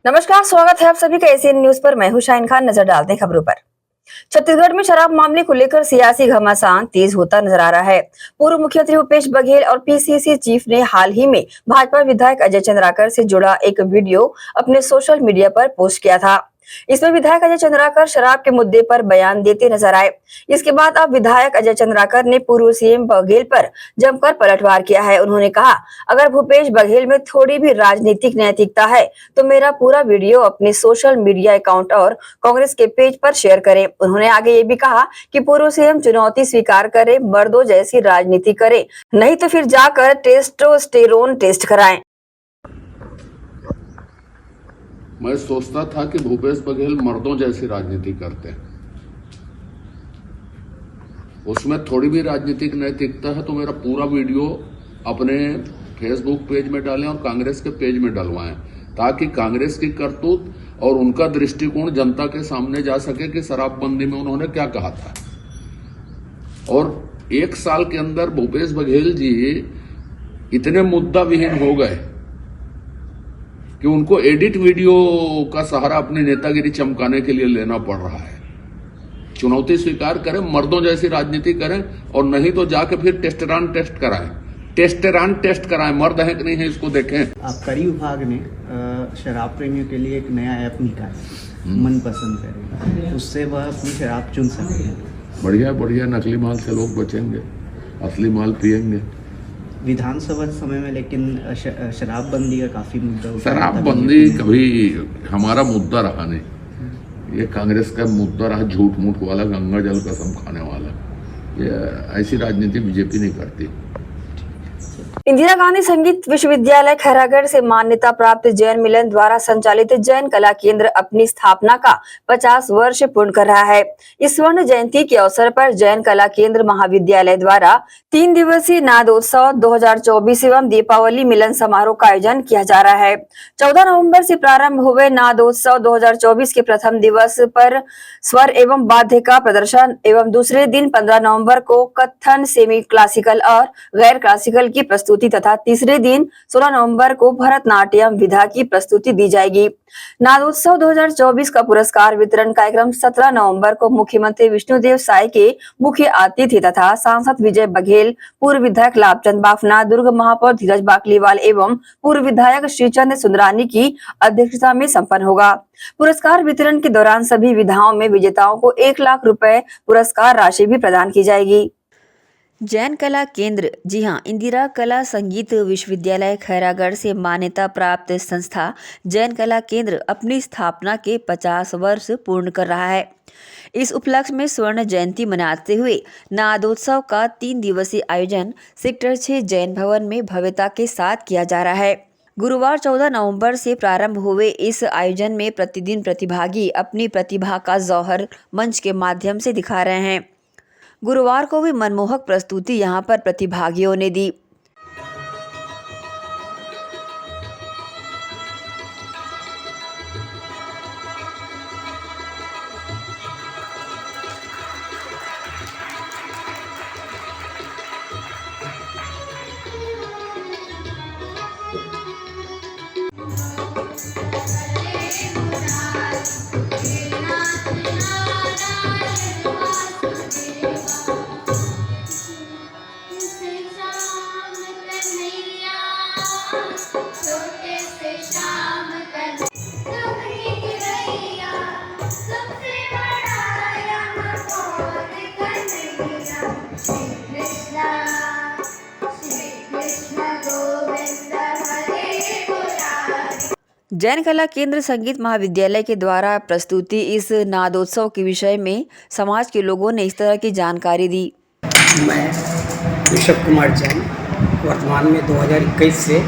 नमस्कार, स्वागत है आप सभी का एसीएन न्यूज पर। मैं हूं शाहीन खान। नजर डालते हैं खबरों पर। छत्तीसगढ़ में शराब मामले को लेकर सियासी घमासान तेज होता नजर आ रहा है। पूर्व मुख्यमंत्री भूपेश बघेल और पीसीसी चीफ ने हाल ही में भाजपा विधायक अजय चंद्राकर से जुड़ा एक वीडियो अपने सोशल मीडिया पर पोस्ट किया था। इसमें विधायक अजय चंद्राकर शराब के मुद्दे पर बयान देते नजर आए। इसके बाद अब विधायक अजय चंद्राकर ने पूर्व सीएम बघेल पर जमकर पलटवार किया है। उन्होंने कहा, अगर भूपेश बघेल में थोड़ी भी राजनीतिक नैतिकता है तो मेरा पूरा वीडियो अपने सोशल मीडिया अकाउंट और कांग्रेस के पेज पर शेयर करें। उन्होंने आगे ये भी कहा कि पूर्व सीएम चुनौती स्वीकार करे, मर्दों जैसी राजनीति करे, नहीं तो फिर जाकर टेस्टोस्टेरोन टेस्ट कराएं। मैं सोचता था कि भूपेश बघेल मर्दों जैसी राजनीति करते हैं, उसमें थोड़ी भी राजनीतिक नैतिकता है तो मेरा पूरा वीडियो अपने फेसबुक पेज में डालें और कांग्रेस के पेज में डलवाएं, ताकि कांग्रेस की करतूत और उनका दृष्टिकोण जनता के सामने जा सके कि शराबबंदी में उन्होंने क्या कहा था। और एक साल के अंदर भूपेश बघेल जी इतने मुद्दा विहीन हो गए कि उनको एडिट वीडियो का सहारा अपनी नेतागिरी चमकाने के लिए लेना पड़ रहा है। चुनौती स्वीकार करें, मर्दों जैसी राजनीति करें, और नहीं तो जाके फिर टेस्टेरॉन टेस्ट कराएं, मर्द है कि नहीं है इसको देखें। आबकारी विभाग ने शराब प्रेमियों के लिए एक नया ऐप निकाला, मन पसंद करें, उससे वह अपनी शराब चुन सकते हैं। बढ़िया, नकली माल से लोग बचेंगे, असली माल पिएंगे। विधानसभा समय में लेकिन शराबबंदी का काफी मुद्दा उठा। शराबबंदी कभी हमारा मुद्दा रहा नहीं, ये कांग्रेस का मुद्दा रहा, झूठ मूठ वाला, गंगा जल कसम खाने वाला। ये ऐसी राजनीति बीजेपी नहीं करती। इंदिरा गांधी संगीत विश्वविद्यालय खैरागढ़ से मान्यता प्राप्त जैन मिलन द्वारा संचालित जैन कला केंद्र अपनी स्थापना का 50 वर्ष पूर्ण कर रहा है। इस स्वर्ण जयंती के अवसर पर जैन कला केंद्र महाविद्यालय द्वारा 3 दिवसीय नादोत्सव 2024 एवं दीपावली मिलन समारोह का आयोजन किया जा रहा है। 14 नवंबर से प्रारंभ हुए नादोत्सव 2024 के प्रथम दिवस पर स्वर एवं वाद्य का प्रदर्शन एवं दूसरे दिन 15 नवंबर को कत्थन, सेमी क्लासिकल और गैर क्लासिकल की प्रस्तुति तथा तीसरे दिन 16 नवंबर को भरतनाट्यम विधा की प्रस्तुति दी जाएगी। नादोत्सव 2024 का पुरस्कार वितरण कार्यक्रम 17 नवंबर को मुख्यमंत्री विष्णुदेव साय के मुख्य अतिथि तथा सांसद विजय बघेल, पूर्व विधायक लाभचंद बाफना, दुर्ग महापौर धीरज बाकलीवाल एवं पूर्व विधायक श्रीचंद सुंदरानी की अध्यक्षता में संपन्न होगा। पुरस्कार वितरण के दौरान सभी विधाओं में विजेताओं को 1 लाख रुपए पुरस्कार राशि भी प्रदान की जाएगी। जैन कला केंद्र, जी हां, इंदिरा कला संगीत विश्वविद्यालय खैरागढ़ से मान्यता प्राप्त संस्था जैन कला केंद्र अपनी स्थापना के 50 वर्ष पूर्ण कर रहा है। इस उपलक्ष्य में स्वर्ण जयंती मनाते हुए नादोत्सव का 3 दिवसीय आयोजन सेक्टर 6 जैन भवन में भव्यता के साथ किया जा रहा है। गुरुवार 14 नवंबर से प्रारंभ हुए इस आयोजन में प्रतिदिन प्रतिभागी अपनी प्रतिभा का जौहर मंच के माध्यम से दिखा रहे हैं। गुरुवार को भी मनमोहक प्रस्तुति यहां पर प्रतिभागियों ने दी। जैन कला केंद्र संगीत महाविद्यालय के द्वारा प्रस्तुति इस नादोत्सव के विषय में समाज के लोगों ने इस तरह की जानकारी दी। मैं ऋषभ कुमार जैन वर्तमान में 2021 से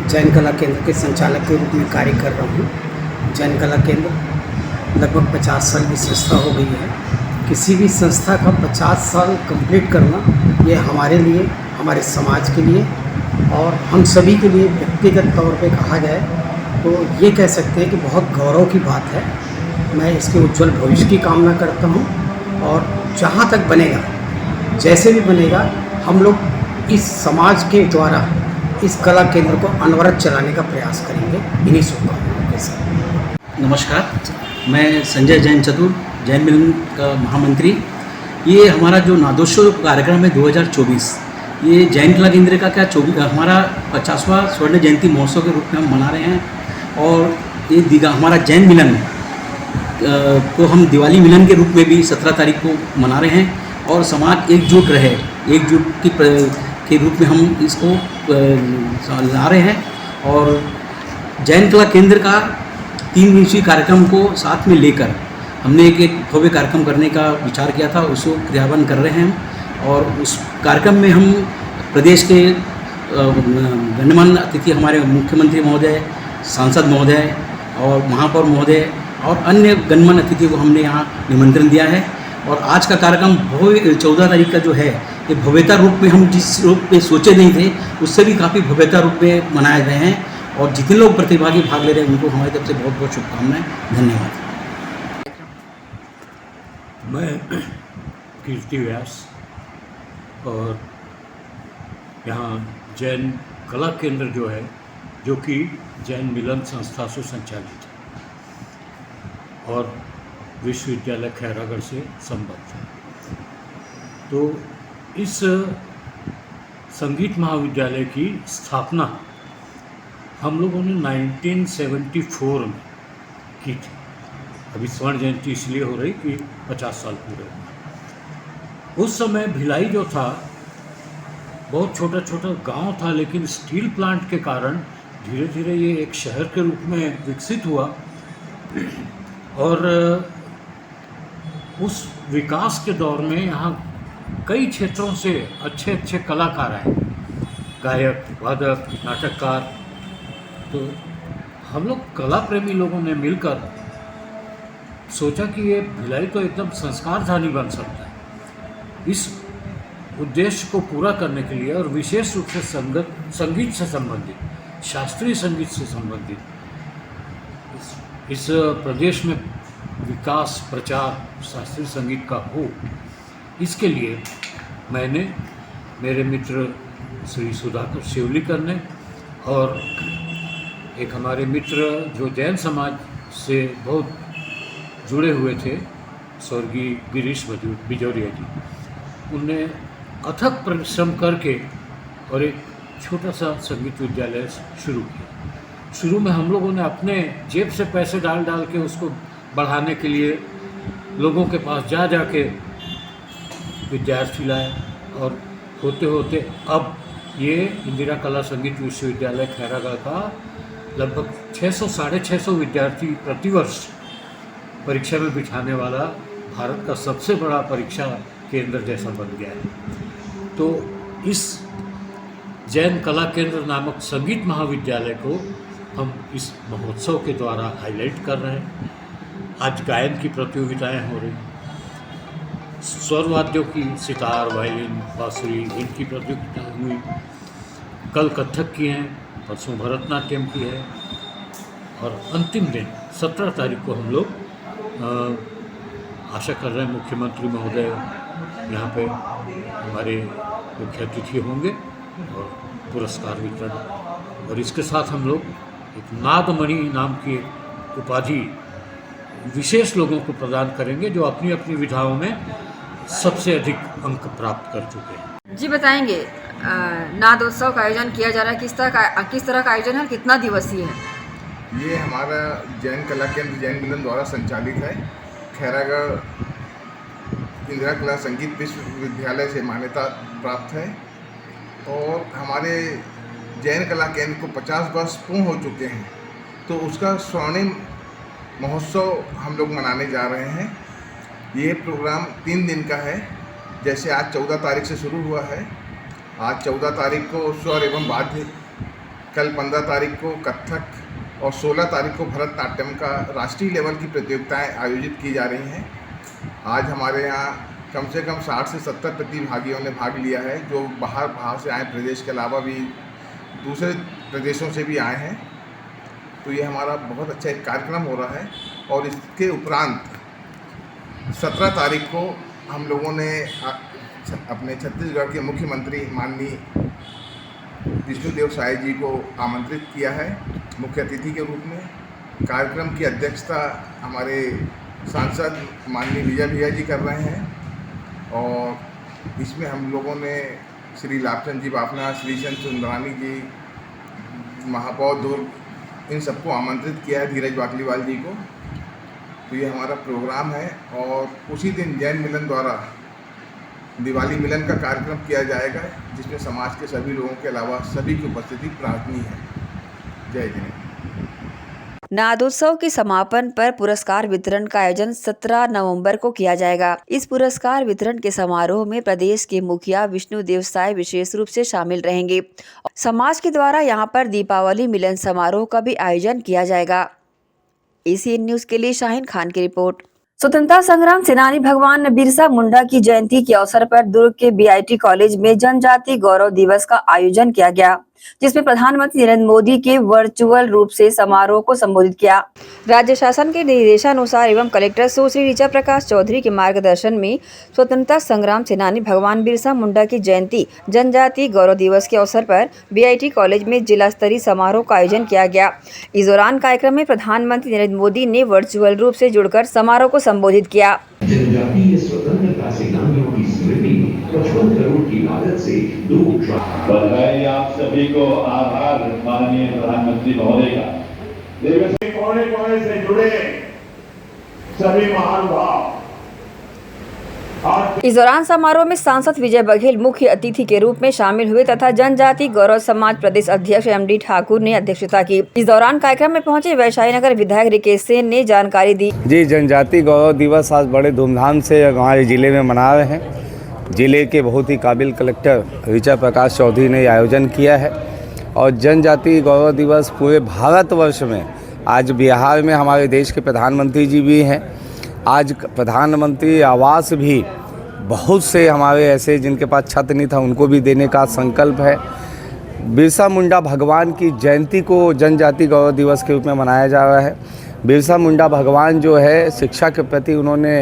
जैन कला केंद्र के संचालक के रूप में कार्य कर रहा हूँ। जैन कला केंद्र लगभग 50 साल की संस्था हो गई है। किसी भी संस्था का 50 साल कंप्लीट करना ये हमारे लिए, हमारे समाज के लिए और हम सभी के लिए व्यक्तिगत तौर पे कहा जाए तो ये कह सकते हैं कि बहुत गौरव की बात है। मैं इसके उज्जवल भविष्य की कामना करता हूँ और जहाँ तक बनेगा, जैसे भी बनेगा, हम लोग इस समाज के द्वारा इस कला केंद्र को अनवरत चलाने का प्रयास करेंगे। इन्हीं शुभकामनाओं के साथ। नमस्कार, मैं संजय जैन चतुर, जैन मिलन का महामंत्री। ये हमारा जो नादोत्सव कार्यक्रम है 2024, ये जैन कला केंद्र का हमारा 50वां स्वर्ण जयंती महोत्सव के रूप में हम मना रहे हैं। और ये हमारा जैन मिलन को हम दिवाली मिलन के रूप में भी 17 तारीख को मना रहे हैं। और समाज एकजुट रहे, एकजुट के रूप में हम इसको ला रहे हैं। और जैन कला केंद्र का 3 दिवसीय कार्यक्रम को साथ में लेकर हमने एक भव्य कार्यक्रम करने का विचार किया था, उसको क्रियान्वयन कर रहे हैं। और उस कार्यक्रम में हम प्रदेश के गणमान्य अतिथि, हमारे मुख्यमंत्री महोदय, सांसद महोदय और महापौर महोदय और अन्य गणमान्य अतिथि को हमने यहाँ निमंत्रण दिया है। और आज का कार्यक्रम 14 तारीख का जो है, ये भव्यता रूप में हम जिस रूप में सोचे नहीं थे, उससे भी काफ़ी भव्यता रूप में मनाए गए हैं। और जितने लोग प्रतिभागी भाग ले रहे हैं उनको हमारी तरफ से बहुत बहुत शुभकामनाएं। धन्यवाद। मैं कीर्ति व्यास और यहाँ जैन कला केंद्र जो है, जो कि जैन मिलन संस्था से संचालित है और विश्वविद्यालय खैरागढ़ से संबद्ध है। तो इस संगीत महाविद्यालय की स्थापना हम लोगों ने 1974 में की थी। अभी स्वर्ण जयंती इसलिए हो रही कि 50 साल पूरे हुए। उस समय भिलाई जो था बहुत छोटा छोटा गांव था, लेकिन स्टील प्लांट के कारण धीरे धीरे ये एक शहर के रूप में विकसित हुआ। और उस विकास के दौर में यहाँ कई क्षेत्रों से अच्छे अच्छे कलाकार आए, गायक, वादक, नाटककार। तो हम लोग कला प्रेमी लोगों ने मिलकर सोचा कि ये भिलाई तो एकदम संस्कारधानी बन सकता है। इस उद्देश्य को पूरा करने के लिए और विशेष रूप से संगीत से संबंधित, शास्त्रीय संगीत से संबंधित इस प्रदेश में विकास प्रचार शास्त्रीय संगीत का हो, इसके लिए मैंने, मेरे मित्र श्री सुधाकर शिवलीकर ने और एक हमारे मित्र जो जैन समाज से बहुत जुड़े हुए थे, स्वर्गीय गिरीश बिजौरिया जी, उनने अथक परिश्रम करके और एक छोटा सा संगीत विद्यालय शुरू किया। शुरू में हम लोगों ने अपने जेब से पैसे डाल डाल के उसको बढ़ाने के लिए लोगों के पास जा जा के विद्यार्थी लाए। और होते होते अब ये इंदिरा कला संगीत विश्वविद्यालय खैरागढ़ का लगभग 600-650 विद्यार्थी प्रतिवर्ष परीक्षा में बिठाने वाला भारत का सबसे बड़ा परीक्षा केंद्र जैसा बन गया है। तो इस जैन कला केंद्र नामक संगीत महाविद्यालय को हम इस महोत्सव के द्वारा हाईलाइट कर रहे हैं। आज गायन की प्रतियोगिताएं हो रही, स्वर वाद्यों की, सितार, वायलिन, बांसुरी, इनकी प्रतियोगिताएं हुई। कल कथक की हैं, परसों भरतनाट्यम की है और अंतिम दिन 17 तारीख को हम लोग आशा कर रहे हैं मुख्यमंत्री महोदय यहाँ पे हमारे मुख्य अतिथि होंगे और पुरस्कार वितरण। और इसके साथ हम लोग एक नादमणि नाम की उपाधि विशेष लोगों को प्रदान करेंगे जो अपनी अपनी विधाओं में सबसे अधिक अंक प्राप्त कर चुके हैं। जी बताएंगे, नादोत्सव का आयोजन किया जा रहा है, किस तरह का आयोजन है, कितना दिवसीय है? ये हमारा जैन कला केंद्र जैन मिलन द्वारा संचालित है। खैरागढ़ इंदिरा कला संगीत विश्वविद्यालय से मान्यता प्राप्त है और हमारे जैन कला केंद्र को 50 वर्ष पूर्ण हो चुके हैं। तो उसका स्वर्णिम महोत्सव हम लोग मनाने जा रहे हैं। ये प्रोग्राम 3 दिन का है। जैसे आज 14 तारीख से शुरू हुआ है। आज 14 तारीख को स्वर एवं वाद्य, कल 15 तारीख को कथक और 16 तारीख को भरतनाट्यम का राष्ट्रीय लेवल की प्रतियोगिताएं आयोजित की जा रही हैं। आज हमारे यहाँ कम से कम 60 से 70 प्रतिभागियों ने भाग लिया है, जो बाहर से आए, प्रदेश के अलावा भी दूसरे प्रदेशों से भी आए हैं। तो ये हमारा बहुत अच्छा एक कार्यक्रम हो रहा है। और इसके उपरांत 17 तारीख को हम लोगों ने अपने छत्तीसगढ़ के मुख्यमंत्री माननीय विष्णुदेव साय जी को आमंत्रित किया है मुख्य अतिथि के रूप में। कार्यक्रम की अध्यक्षता हमारे सांसद माननीय विजय भैया जी कर रहे हैं और इसमें हम लोगों ने श्री लाभचंद जी बाफना, श्री चंद सुंदरानी जी, महापौर दुर्ग, इन सबको आमंत्रित किया है, धीरज बाकलीवाल जी को। तो ये हमारा प्रोग्राम है और उसी दिन जैन मिलन द्वारा दिवाली मिलन का कार्यक्रम किया जाएगा, जिसमें समाज के सभी लोगों के अलावा सभी की उपस्थिति प्रार्थनीय है। जय जिनेन्द्र। नादोत्सव के समापन पर पुरस्कार वितरण का आयोजन 17 नवंबर को किया जाएगा। इस पुरस्कार वितरण के समारोह में प्रदेश के मुखिया विष्णुदेव साय विशेष रूप से शामिल रहेंगे। समाज के द्वारा यहां पर दीपावली मिलन समारोह का भी आयोजन किया जाएगा। एसीएन न्यूज के लिए शाहीन खान की रिपोर्ट। स्वतंत्रता संग्राम सेनानी भगवान बिरसा मुंडा की जयंती के अवसर पर दुर्ग के बीआईटी कॉलेज में जनजाति गौरव दिवस का आयोजन किया गया, जिसमें प्रधानमंत्री नरेंद्र मोदी के वर्चुअल रूप से समारोह को संबोधित किया। राज्य शासन के निर्देशानुसार एवं कलेक्टर सुश्री ऋचा प्रकाश चौधरी के मार्गदर्शन में स्वतंत्रता संग्राम सेनानी भगवान बिरसा मुंडा की जयंती जनजाति गौरव दिवस के अवसर पर बीआईटी कॉलेज में जिला स्तरीय समारोह का आयोजन किया गया। इस दौरान कार्यक्रम में प्रधानमंत्री नरेंद्र मोदी ने वर्चुअल रूप से जुड़कर समारोह को संबोधित किया। जनजातीय स्वतंत्रता सेनानियों की स्मृति में 55 करोड़ की लागत से 2 बधाई आप सभी को, आभार माननीय प्रधानमंत्री महोदय का। देश के कोने कोने से जुड़े सभी महानुभाव। इस दौरान समारोह में सांसद विजय बघेल मुख्य अतिथि के रूप में शामिल हुए तथा जनजाति गौरव समाज प्रदेश अध्यक्ष एमडी ठाकुर ने अध्यक्षता की। इस दौरान कार्यक्रम में पहुंचे वैशाली नगर विधायक रिकेश सेन ने जानकारी दी। जी, जनजाति गौरव दिवस आज बड़े धूमधाम से हमारे जिले में मना रहे हैं। जिले के बहुत ही काबिल कलेक्टर ऋचा प्रकाश चौधरी ने आयोजन किया है और जनजाति गौरव दिवस पूरे भारतवर्ष में, आज बिहार में हमारे देश के प्रधानमंत्री जी भी हैं। आज प्रधानमंत्री आवास भी बहुत से हमारे ऐसे जिनके पास छत नहीं था उनको भी देने का संकल्प है। बिरसा मुंडा भगवान की जयंती को जनजाति गौरव दिवस के रूप में मनाया जा रहा है। बिरसा मुंडा भगवान जो है शिक्षा के प्रति उन्होंने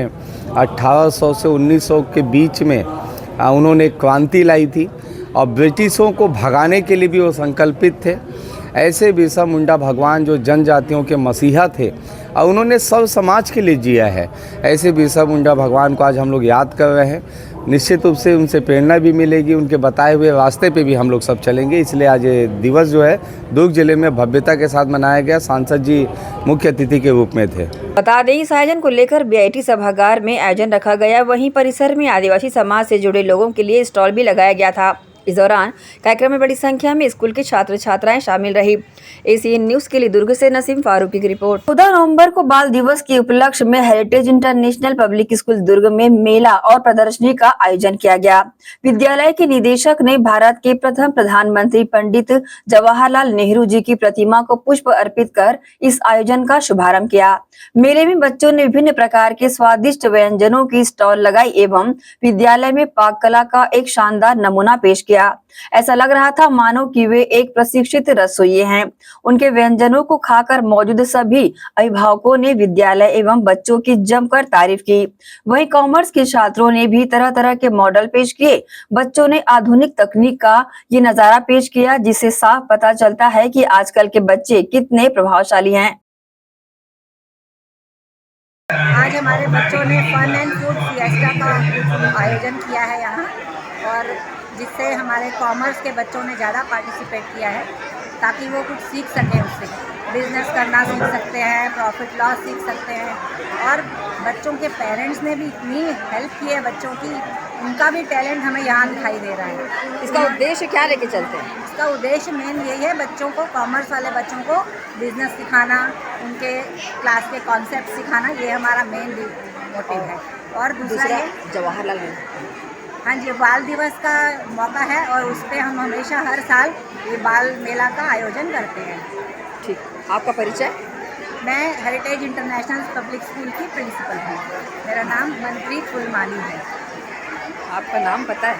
1800 से 1900 के बीच में उन्होंने एक क्रांति लाई थी और ब्रिटिशों को भगाने के लिए भी वो संकल्पित थे। ऐसे बिरसा मुंडा भगवान जो जनजातियों के मसीहा थे और उन्होंने सब समाज के लिए जिया है, ऐसे बिरसा मुंडा भगवान को आज हम लोग याद कर रहे हैं। निश्चित रूप से उनसे प्रेरणा भी मिलेगी, उनके बताए हुए रास्ते पे भी हम लोग सब चलेंगे। इसलिए आज ये दिवस जो है दुर्ग जिले में भव्यता के साथ मनाया गया। सांसद जी मुख्य अतिथि के रूप में थे। बता दें, इस आयोजन को लेकर बीआईटी सभागार में आयोजन रखा गया। वहीं परिसर में आदिवासी समाज से जुड़े लोगों के लिए स्टॉल भी लगाया गया था। इस दौरान कार्यक्रम में बड़ी संख्या में स्कूल के छात्र छात्राएं शामिल रही। एसीएन न्यूज के लिए दुर्ग से नसीम फारूकी की रिपोर्ट। 14 नवंबर को बाल दिवस के उपलक्ष्य में हेरिटेज इंटरनेशनल पब्लिक स्कूल दुर्ग में मेला और प्रदर्शनी का आयोजन किया गया। विद्यालय के निदेशक ने भारत के प्रथम प्रधानमंत्री पंडित जवाहरलाल नेहरू जी की प्रतिमा को पुष्प अर्पित कर इस आयोजन का शुभारंभ किया। मेले में बच्चों ने विभिन्न प्रकार के स्वादिष्ट व्यंजनों की स्टॉल लगाई एवं विद्यालय में पाक कला का एक शानदार नमूना पेश किया। ऐसा लग रहा था मानो कि वे एक प्रशिक्षित रसोइये हैं। उनके व्यंजनों को खाकर मौजूद सभी अभिभावकों ने विद्यालय एवं बच्चों की जमकर तारीफ की। वहीं कॉमर्स के छात्रों ने भी तरह तरह के मॉडल पेश किए। बच्चों ने आधुनिक तकनीक का ये नजारा पेश किया, जिससे साफ पता चलता है कि आजकल के बच्चे कितने प्रभावशाली हैं। आज हमारे बच्चों ने फन एंड फूड फिएस्टा का आयोजन किया है यहाँ, और जिससे हमारे कॉमर्स के बच्चों ने ज़्यादा पार्टिसिपेट किया है ताकि वो कुछ सीख सकें, उससे बिजनेस करना सीख सकते हैं, प्रॉफिट लॉस सीख सकते हैं। और बच्चों के पेरेंट्स ने भी इतनी हेल्प की है बच्चों की, उनका भी टैलेंट हमें यहाँ दिखाई दे रहा है। इसका उद्देश्य क्या लेके चलते हैं? इसका उद्देश्य मेन यही है, बच्चों को, कॉमर्स वाले बच्चों को बिजनेस सिखाना, उनके क्लास के कॉन्सेप्ट सिखाना, ये हमारा मेन मोटिव है। और दूसरा जवाहरलाल नेहरू, हाँ जी, बाल दिवस का मौका है और उस पर हम हमेशा हर साल ये बाल मेला का आयोजन करते हैं। ठीक, आपका परिचय? मैं हेरिटेज इंटरनेशनल पब्लिक स्कूल की प्रिंसिपल हूँ। मेरा नाम मनप्रीत फुलमानी है। आपका नाम पता है?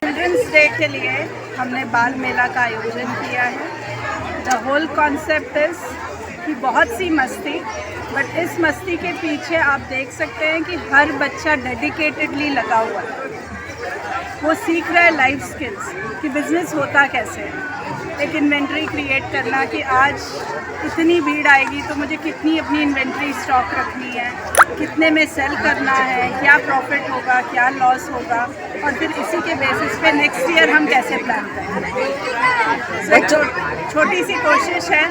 चिल्ड्रंस डे के लिए हमने बाल मेला का आयोजन किया है। द होल कॉन्सेप्ट इज़ कि बहुत सी मस्ती, बट इस मस्ती के पीछे आप देख सकते हैं कि हर बच्चा डेडिकेटेडली लगा हुआ है। वो सीख रहा है लाइफ स्किल्स कि बिजनेस होता कैसे है। एक इन्वेंट्री क्रिएट करना कि आज इतनी भीड़ आएगी तो मुझे कितनी अपनी इन्वेंट्री स्टॉक रखनी है, कितने में सेल करना है, क्या प्रॉफिट होगा, क्या लॉस होगा, और फिर इसी के बेसिस पे नेक्स्ट ईयर हम कैसे प्लान करेंगे। छोटी सी कोशिश है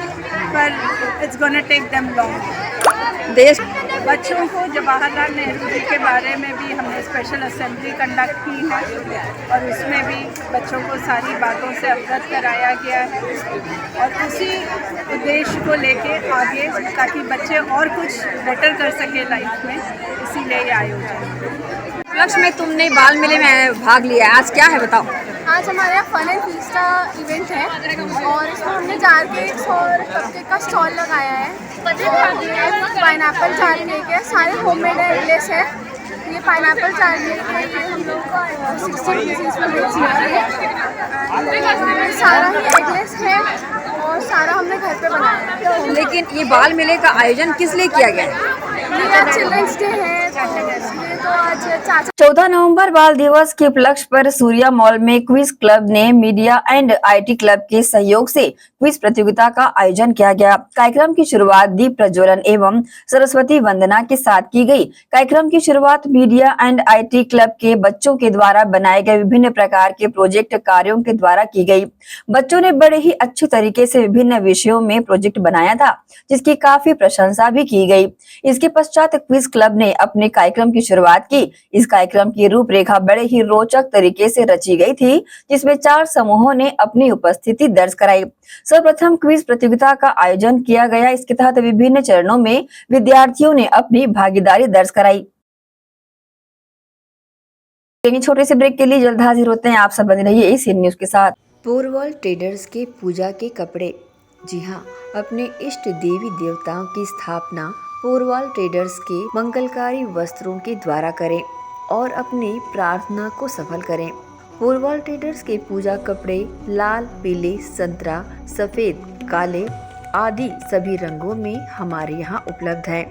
पर it's gonna take them long. देश बच्चों को जवाहरलाल नेहरू जी के बारे में भी हमने स्पेशल असेंबली कंडक्ट की है और उसमें भी बच्चों को सारी बातों से अवगत कराया गया है और उसी उद्देश्य को लेके आगे ताकि बच्चे और कुछ बेटर कर सके लाइफ में, इसीलिए ये आयोजन। उपलक्ष्य में तुमने बाल मेले में भाग लिया, आज क्या है बताओ? आज हमारे यहाँ फन एंड फीस्ट का इवेंट है और इसमें हमने जार केक्स और कपकेक का स्टॉल लगाया है। पाइनएप्पल जार केक है, सारे होममेड एगलेस है। ये पाइनएप्पल जार केक है, ये हम लोग 60 पीसेस में बेच रहे हैं। सारा ही एगलेस है और सारा हमने घर पे बनाया है। लेकिन ये बाल मेले का आयोजन किस लिए किया गया है? ये आज चिल्ड्रंस डे है तो आज 14 नवंबर बाल दिवस के उपलक्ष्य पर सूर्या मॉल में क्विज क्लब ने मीडिया एंड आईटी क्लब के सहयोग से क्विज प्रतियोगिता का आयोजन किया गया। कार्यक्रम की शुरुआत दीप प्रज्वलन एवं सरस्वती वंदना के साथ की गई। कार्यक्रम की शुरुआत मीडिया एंड आईटी क्लब के बच्चों के द्वारा बनाए गए विभिन्न प्रकार के प्रोजेक्ट कार्यों के द्वारा की गई। बच्चों ने बड़े ही अच्छे तरीके से विभिन्न विषयों में प्रोजेक्ट बनाया था, जिसकी काफी प्रशंसा भी की गई। इसके पश्चात क्विज क्लब ने अपने कार्यक्रम की शुरुआत की। इस कार्यक्रम की रूपरेखा बड़े ही रोचक तरीके से रची गई थी, जिसमें 4 समूहों ने अपनी उपस्थिति दर्ज कराई। सर्वप्रथम क्विज प्रतियोगिता का आयोजन किया गया। इसके तहत विभिन्न चरणों में विद्यार्थियों ने अपनी भागीदारी दर्ज कराई। छोटे से ब्रेक के लिए जल्द हाजिर होते हैं, आप सब बने रहिए इस न्यूज के साथ। पोरवल ट्रेडर्स के पूजा के कपड़े। जी हाँ, अपने इष्ट देवी देवताओं की स्थापना पोरवल ट्रेडर्स के मंगलकारी वस्त्रों के द्वारा करें और अपनी प्रार्थना को सफल करें। पोरवल ट्रेडर्स के पूजा कपड़े लाल, पीले, संतरा, सफेद, काले आदि सभी रंगों में हमारे यहाँ उपलब्ध हैं।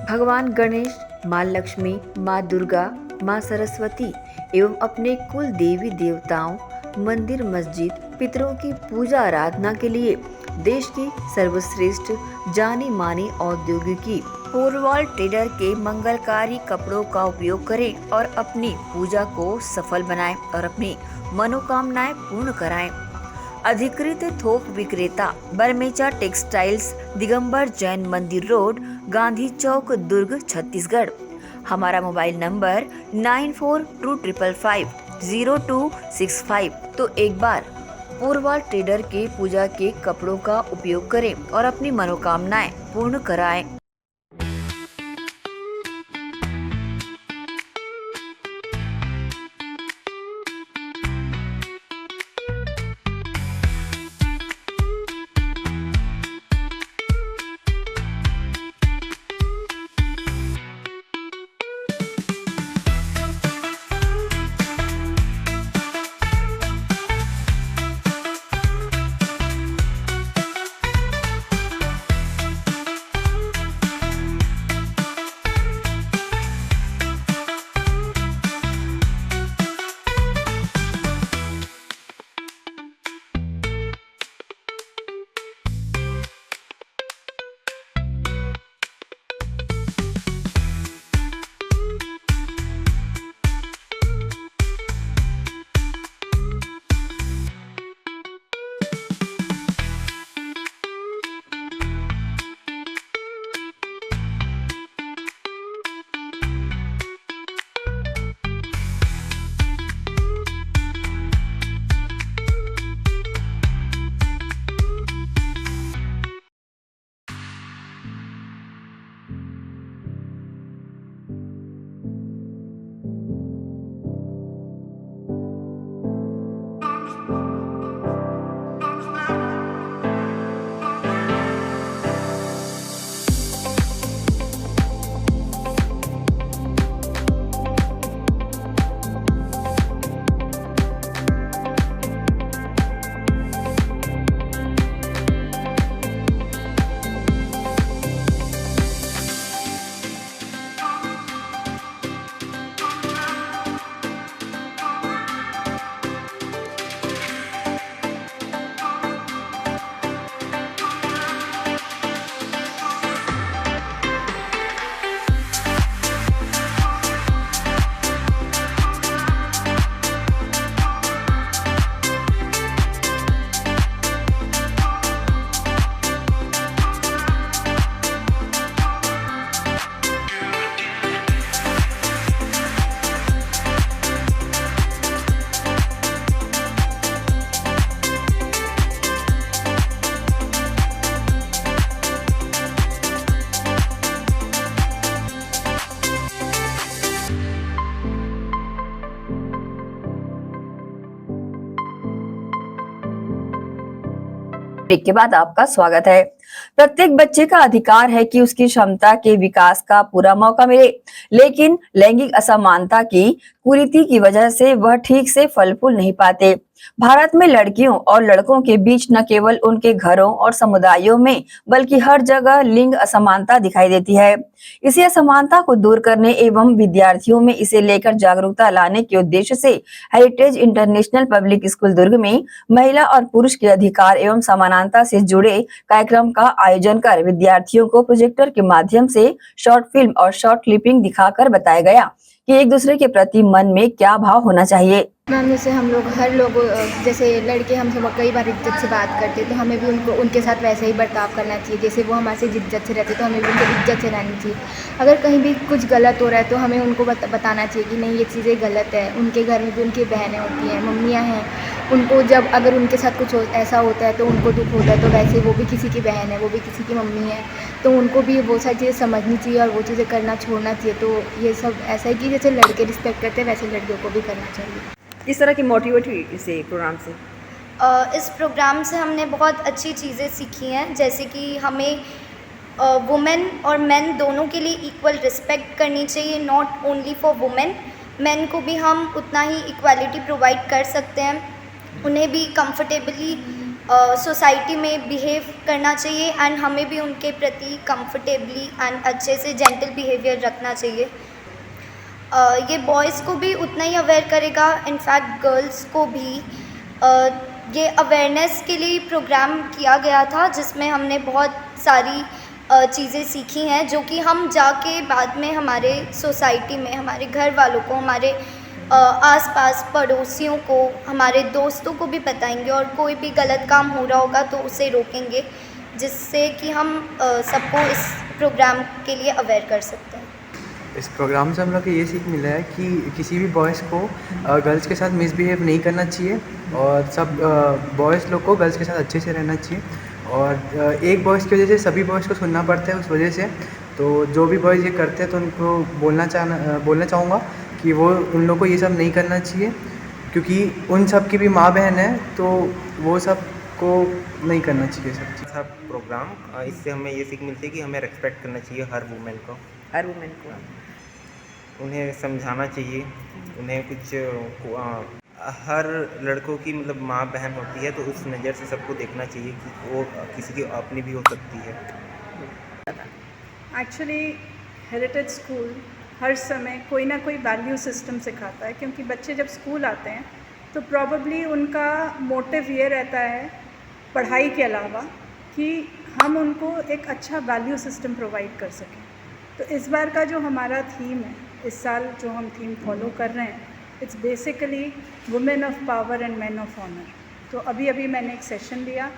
भगवान गणेश, माँ लक्ष्मी, माँ दुर्गा, माँ सरस्वती एवं अपने कुल देवी देवताओं, मंदिर, मस्जिद, पितरों की पूजा आराधना के लिए देश की सर्वश्रेष्ठ जानी मानी औद्योगिकी पोरवल ट्रेडर के मंगलकारी कपड़ों का उपयोग करें और अपनी पूजा को सफल बनाएं और अपनी मनोकामनाएं पूर्ण कराएं। अधिकृत थोक विक्रेता बरमेचा टेक्सटाइल्स, दिगंबर जैन मंदिर रोड, गांधी चौक, दुर्ग, छत्तीसगढ़। हमारा मोबाइल नंबर 9425550265। तो एक बार पोरवल ट्रेडर के पूजा के कपड़ों का उपयोग करें और अपनी मनोकामनाएं पूर्ण कराएं। ब्रेक के बाद आपका स्वागत है। प्रत्येक बच्चे का अधिकार है कि उसकी क्षमता के विकास का पूरा मौका मिले, लेकिन लैंगिक असमानता की कुरीति की वजह से वह ठीक से फल फूल नहीं पाते। भारत में लड़कियों और लड़कों के बीच न केवल उनके घरों और समुदायों में बल्कि हर जगह लिंग असमानता दिखाई देती है। इसी असमानता को दूर करने एवं विद्यार्थियों में इसे लेकर जागरूकता लाने के उद्देश्य से हेरिटेज इंटरनेशनल पब्लिक स्कूल दुर्ग में महिला और पुरुष के अधिकार एवं समानता से जुड़े कार्यक्रम का आयोजन कर विद्यार्थियों को प्रोजेक्टर के माध्यम से शॉर्ट फिल्म और शॉर्ट क्लिपिंग दिखाकर बताया गया कि एक दूसरे के प्रति मन में क्या भाव होना चाहिए। मैम जैसे हम लोग हर लोग जैसे लड़के हम सब कई बार इज्जत से बात करते हैं, तो हमें भी उनके साथ वैसे ही बर्ताव करना चाहिए। जैसे वो हमारे से इज्जत से रहते तो हमें भी उनको इज्जत से रहनी चाहिए। अगर कहीं भी कुछ गलत हो रहा है तो हमें उनको बताना चाहिए कि नहीं ये चीज़ें गलत है। उनके घर में भी उनकी बहनें होती हैं, मम्मियाँ हैं, उनको जब अगर उनके साथ कुछ ऐसा होता है तो उनको दुख होता है, तो वैसे वो भी किसी की बहन है, वो भी किसी की मम्मी है, तो उनको भी वो सारी चीज़ें समझनी चाहिए और वो चीज़ें करना छोड़ना चाहिए। तो ये सब ऐसा है कि जैसे लड़के रिस्पेक्ट करते हैं वैसे लड़कियों को भी करना चाहिए। इस तरह की मोटिवेट हुई इसे प्रोग्राम से? इस प्रोग्राम से हमने बहुत अच्छी चीज़ें सीखी हैं, जैसे कि हमें वुमेन और मेन दोनों के लिए इक्वल रिस्पेक्ट करनी चाहिए, not only for women. Main को भी हम उतना ही इक्वालिटी प्रोवाइड कर सकते हैं, उन्हें भी कंफर्टेबली सोसाइटी में बिहेव करना चाहिए एंड हमें भी उनके प्रति कंफर्टेबली एंड अच्छे से जेंटल बिहेवियर रखना चाहिए। ये बॉयज़ को भी उतना ही अवेयर करेगा, इनफैक्ट गर्ल्स को भी। ये अवेयरनेस के लिए प्रोग्राम किया गया था जिसमें हमने बहुत सारी चीज़ें सीखी हैं जो कि हम जाके बाद में हमारे सोसाइटी में हमारे घर वालों को, हमारे आसपास पड़ोसियों को, हमारे दोस्तों को भी बताएंगे और कोई भी गलत काम हो रहा होगा तो उसे रोकेंगे, जिससे कि हम सबको इस प्रोग्राम के लिए अवेयर कर सकते हैं। इस प्रोग्राम से हम लोग को ये सीख मिला है कि किसी भी बॉयज़ को गर्ल्स के साथ मिसबिहेव नहीं करना चाहिए और सब बॉयज़ लोग को गर्ल्स के साथ अच्छे से रहना चाहिए। और एक बॉयज़ की वजह से सभी बॉयज़ को सुनना पड़ता है, उस वजह से तो जो भी बॉयज़ ये करते हैं तो उनको बोलना चाहूँगा कि वो उन लोग को ये सब नहीं करना चाहिए, क्योंकि उन सब की भी माँ बहन है, तो वो सब को नहीं करना चाहिए सब चीज़। प्रोग्राम इससे हमें ये सीख मिलती है कि हमें रेस्पेक्ट करना चाहिए हर वुमेन को, उन्हें समझाना चाहिए, उन्हें कुछ हर लड़कों की मतलब माँ बहन होती है तो उस नज़र से सबको देखना चाहिए कि वो किसी की अपनी भी हो सकती है। एक्चुअली हेरिटेज स्कूल हर समय कोई ना कोई वैल्यू सिस्टम सिखाता है, क्योंकि बच्चे जब स्कूल आते हैं तो प्रॉबली उनका मोटिव ये रहता है पढ़ाई के अलावा कि हम उनको एक अच्छा वैल्यू सिस्टम प्रोवाइड कर सकें। तो इस बार का जो हमारा थीम है, इस साल जो हम थीम फॉलो कर रहे हैं, it's basically women of power and man of honour. तो अभी मैंने एक सेशन लिया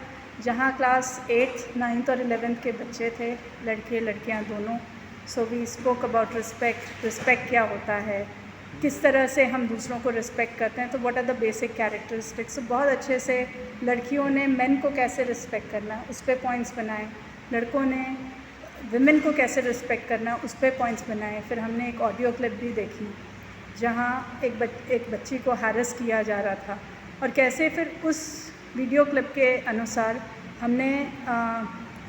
जहाँ क्लास 8th, 9th और 11th के बच्चे थे, लड़के लड़कियाँ दोनों। So we spoke about respect क्या होता है, किस तरह से हम दूसरों को रिस्पेक्ट करते हैं, तो what are the basic characteristics. बहुत अच्छे से लड़कियों ने मेन को कैसे रिस्पेक्ट करना उस पर पॉइंट्स बनाए, लड़कों ने विमेन को कैसे रिस्पेक्ट करना उस पर पॉइंट्स बनाए। फिर हमने एक ऑडियो क्लिप भी देखी जहाँ एक बच्ची को हैरेस किया जा रहा था और कैसे फिर उस वीडियो क्लिप के अनुसार हमने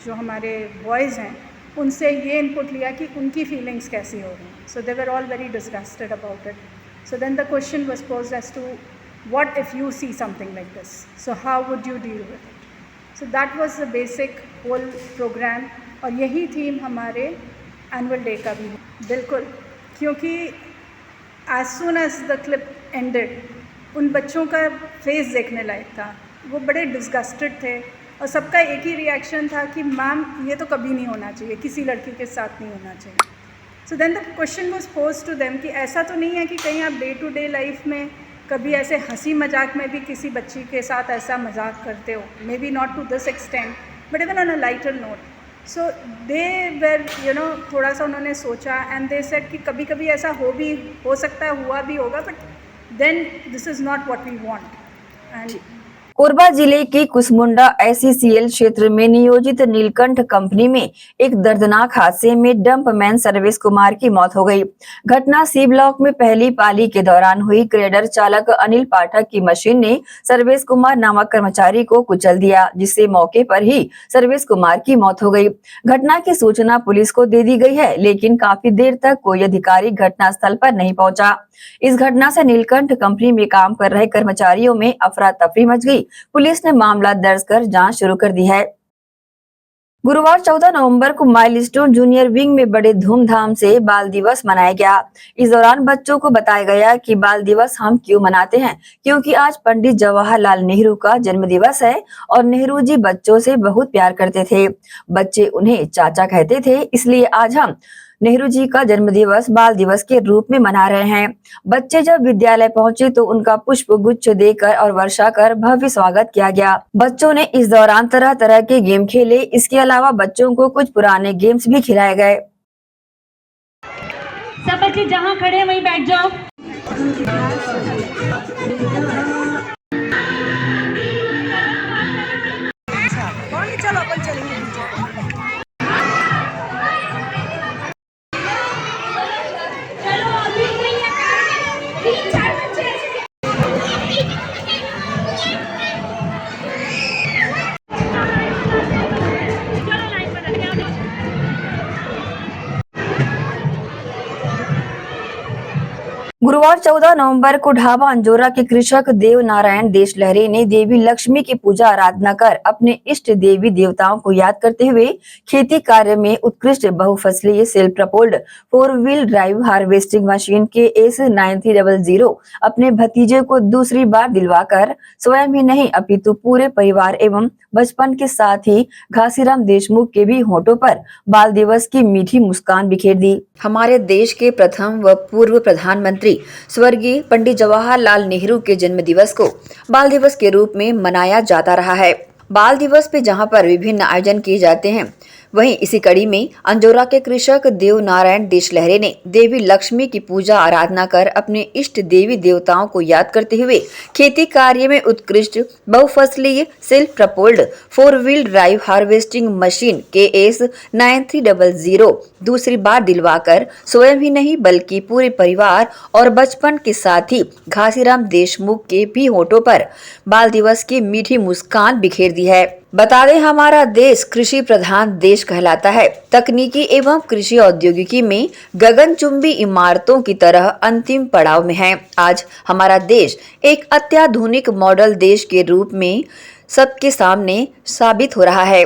जो हमारे बॉयज़ हैं उनसे ये इनपुट लिया कि उनकी फीलिंग्स कैसी हो रही हैं। So they were all very disgusted about it. So then the question was posed as to what if you see something like this, so how would you deal with it. So that was the basic whole programme और यही theme हमारे annual day का भी है। बिल्कुल, क्योंकि as soon as the clip ended उन बच्चों का फेस देखने लायक था, वो बड़े डिस्गस्टेड थे और सबका एक ही रिएक्शन था कि मैम ये तो कभी नहीं होना चाहिए, किसी लड़की के साथ नहीं होना चाहिए। So then the question was posed to them कि ऐसा तो नहीं है कि कहीं आप डे टू डे लाइफ में कभी ऐसे हंसी मजाक में भी किसी बच्ची के साथ ऐसा मजाक करते हो, maybe not to this extent but even on a lighter note. So they were थोड़ा सा उन्होंने सोचा एंड दे सेड कि कभी कभी ऐसा हो सकता है, हुआ भी होगा, but then this is not what we want. And Korba जिले की कुसमुंडा SCCL क्षेत्र में नियोजित नीलकंठ कंपनी में एक दर्दनाक हादसे में डंप मैन सर्वेश कुमार की मौत हो गई। घटना C ब्लॉक में पहली पाली के दौरान हुई। ग्रेडर चालक अनिल पाठक की मशीन ने सर्वेश कुमार नामक कर्मचारी को कुचल दिया, जिससे मौके पर ही सर्वेश कुमार की मौत हो गई। घटना की सूचना पुलिस को दे दी गई है, लेकिन काफी देर तक कोई अधिकारी घटनास्थल पर नहीं पहुंचा। इस घटना से नीलकंठ कंपनी में काम कर रहे कर्मचारियों में अफरा तफरी मच गई। पुलिस ने मामला दर्ज कर जांच शुरू कर दी है। गुरुवार 14 नवंबर को माइलस्टोन जूनियर विंग में बड़े धूमधाम से बाल दिवस मनाया गया। इस दौरान बच्चों को बताया गया कि बाल दिवस हम क्यों मनाते हैं, क्योंकि आज पंडित जवाहरलाल नेहरू का जन्म दिवस है और नेहरू जी बच्चों से बहुत प्यार करते थे। बच्चे उन्हें चाचा कहते थे, इसलिए आज हम नेहरू जी का जन्म दिवस बाल दिवस के रूप में मना रहे हैं। बच्चे जब विद्यालय पहुंचे तो उनका पुष्प गुच्छ देकर और वर्षा कर भव्य स्वागत किया गया। बच्चों ने इस दौरान तरह तरह के गेम खेले। इसके अलावा बच्चों को कुछ पुराने गेम्स भी खिलाए गए। सब बच्चे जहां खड़े हैं वहीं बैठ जाओ। चलो अपन चलेंगे। गुरुवार 14 नवंबर को ढाबा अंजोरा के कृषक देव नारायण देशलहरे ने देवी लक्ष्मी की पूजा आराधना कर अपने इष्ट देवी देवताओं को याद करते हुए खेती कार्य में उत्कृष्ट बहुफसलीय self propelled 4 wheel drive harvesting machine KS 9300 अपने भतीजे को दूसरी बार दिलवाकर स्वयं ही नहीं अपितु पूरे परिवार एवं बचपन के साथ ही घासीराम देशमुख के भी होठों पर बाल दिवस की मीठी मुस्कान बिखेर दी। हमारे देश के प्रथम व पूर्व प्रधानमंत्री स्वर्गीय पंडित जवाहरलाल नेहरू के जन्म दिवस को बाल दिवस के रूप में मनाया जाता रहा है। बाल दिवस पे जहां पर विभिन्न आयोजन किए जाते हैं, वहीं इसी कड़ी में अंजोरा के कृषक देव नारायण देशलहरे ने देवी लक्ष्मी की पूजा आराधना कर अपने इष्ट देवी देवताओं को याद करते हुए खेती कार्य में उत्कृष्ट बहुफसलीय self propelled 4 wheel drive harvesting machine KS 9300 दूसरी बार दिलवाकर स्वयं ही नहीं बल्कि पूरे परिवार और बचपन के साथ ही घासीराम देशमुख के भी होठों पर बाल दिवस की मीठी मुस्कान बिखेर दी है। बता दें, हमारा देश कृषि प्रधान देश कहलाता है। तकनीकी एवं कृषि औद्योगिकी में गगनचुंबी इमारतों की तरह अंतिम पड़ाव में है। आज हमारा देश एक अत्याधुनिक मॉडल देश के रूप में सबके सामने साबित हो रहा है।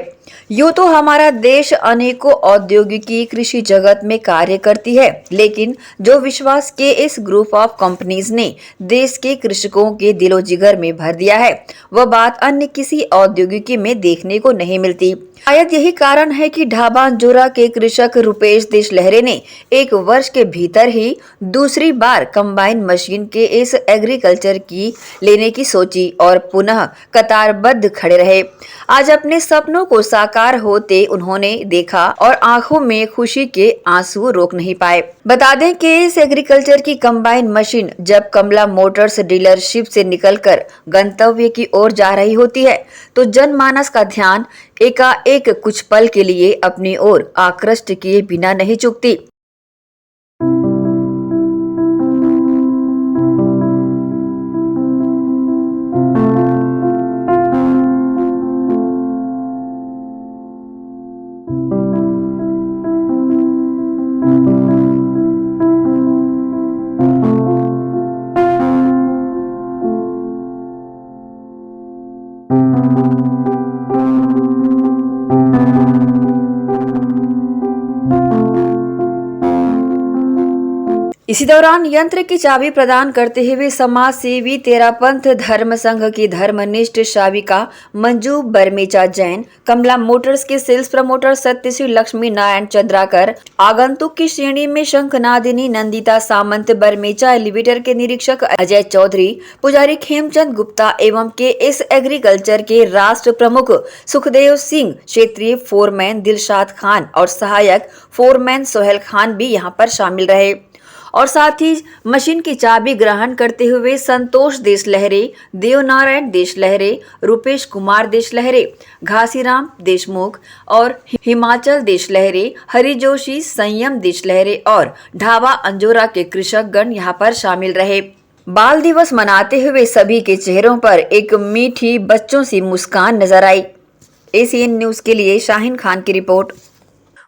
यूँ तो हमारा देश अनेकों औद्योगिकी कृषि जगत में कार्य करती है, लेकिन जो विश्वास KS ग्रुप ऑफ कंपनीज ने देश के कृषकों के दिलो जिगर में भर दिया है, वह बात अन्य किसी औद्योगिकी में देखने को नहीं मिलती। शायद यही कारण है कि ढाबा अंजोरा के कृषक रुपेश देशलहरे ने 1 वर्ष के भीतर ही दूसरी बार कंबाइन मशीन KS एग्रीकल्चर की लेने की सोची और पुनः कतारबद्ध खड़े रहे। आज अपने सपनों को साकार होते उन्होंने देखा और आंखों में खुशी के आंसू रोक नहीं पाए। बता दें कि KS एग्रीकल्चर की कंबाइन मशीन जब कमला मोटर्स डीलरशिप से निकलकर गंतव्य की ओर जा रही होती है, तो जनमानस का ध्यान एकाएक कुछ पल के लिए अपनी ओर आकृष्ट किए बिना नहीं चुकती। इसी दौरान यंत्र की चाबी प्रदान करते हुए समाज सेवी तेरापंथ धर्म संघ की धर्मनिष्ठ शाविका मंजू बरमेचा जैन, कमला मोटर्स के सेल्स प्रमोटर सत्यश्री लक्ष्मी नारायण चंद्राकर, आगंतुक की श्रेणी में शंखनादिनी नंदिता सामंत, बरमेचा एलिवेटर के निरीक्षक अजय चौधरी, पुजारी खेमचंद गुप्ता एवं KS एग्रीकल्चर के राष्ट्र प्रमुख सुखदेव सिंह, क्षेत्रीय फोरमैन दिलशाद खान और सहायक फोरमैन सोहेल खान भी यहां पर शामिल रहे। और साथ ही मशीन की चाबी ग्रहण करते हुए संतोष देशलहरे, देवनारायण देशलहरे, रूपेश कुमार देशलहरे, घासीराम देशमुख और हिमाचल देशलहरे, हरि जोशी, संयम देशलहरे और ढाबा अंजोरा के कृषकगण यहाँ पर शामिल रहे। बाल दिवस मनाते हुए सभी के चेहरों पर एक मीठी बच्चों सी मुस्कान नजर आई। एसीएन न्यूज के लिए शाहीन खान की रिपोर्ट।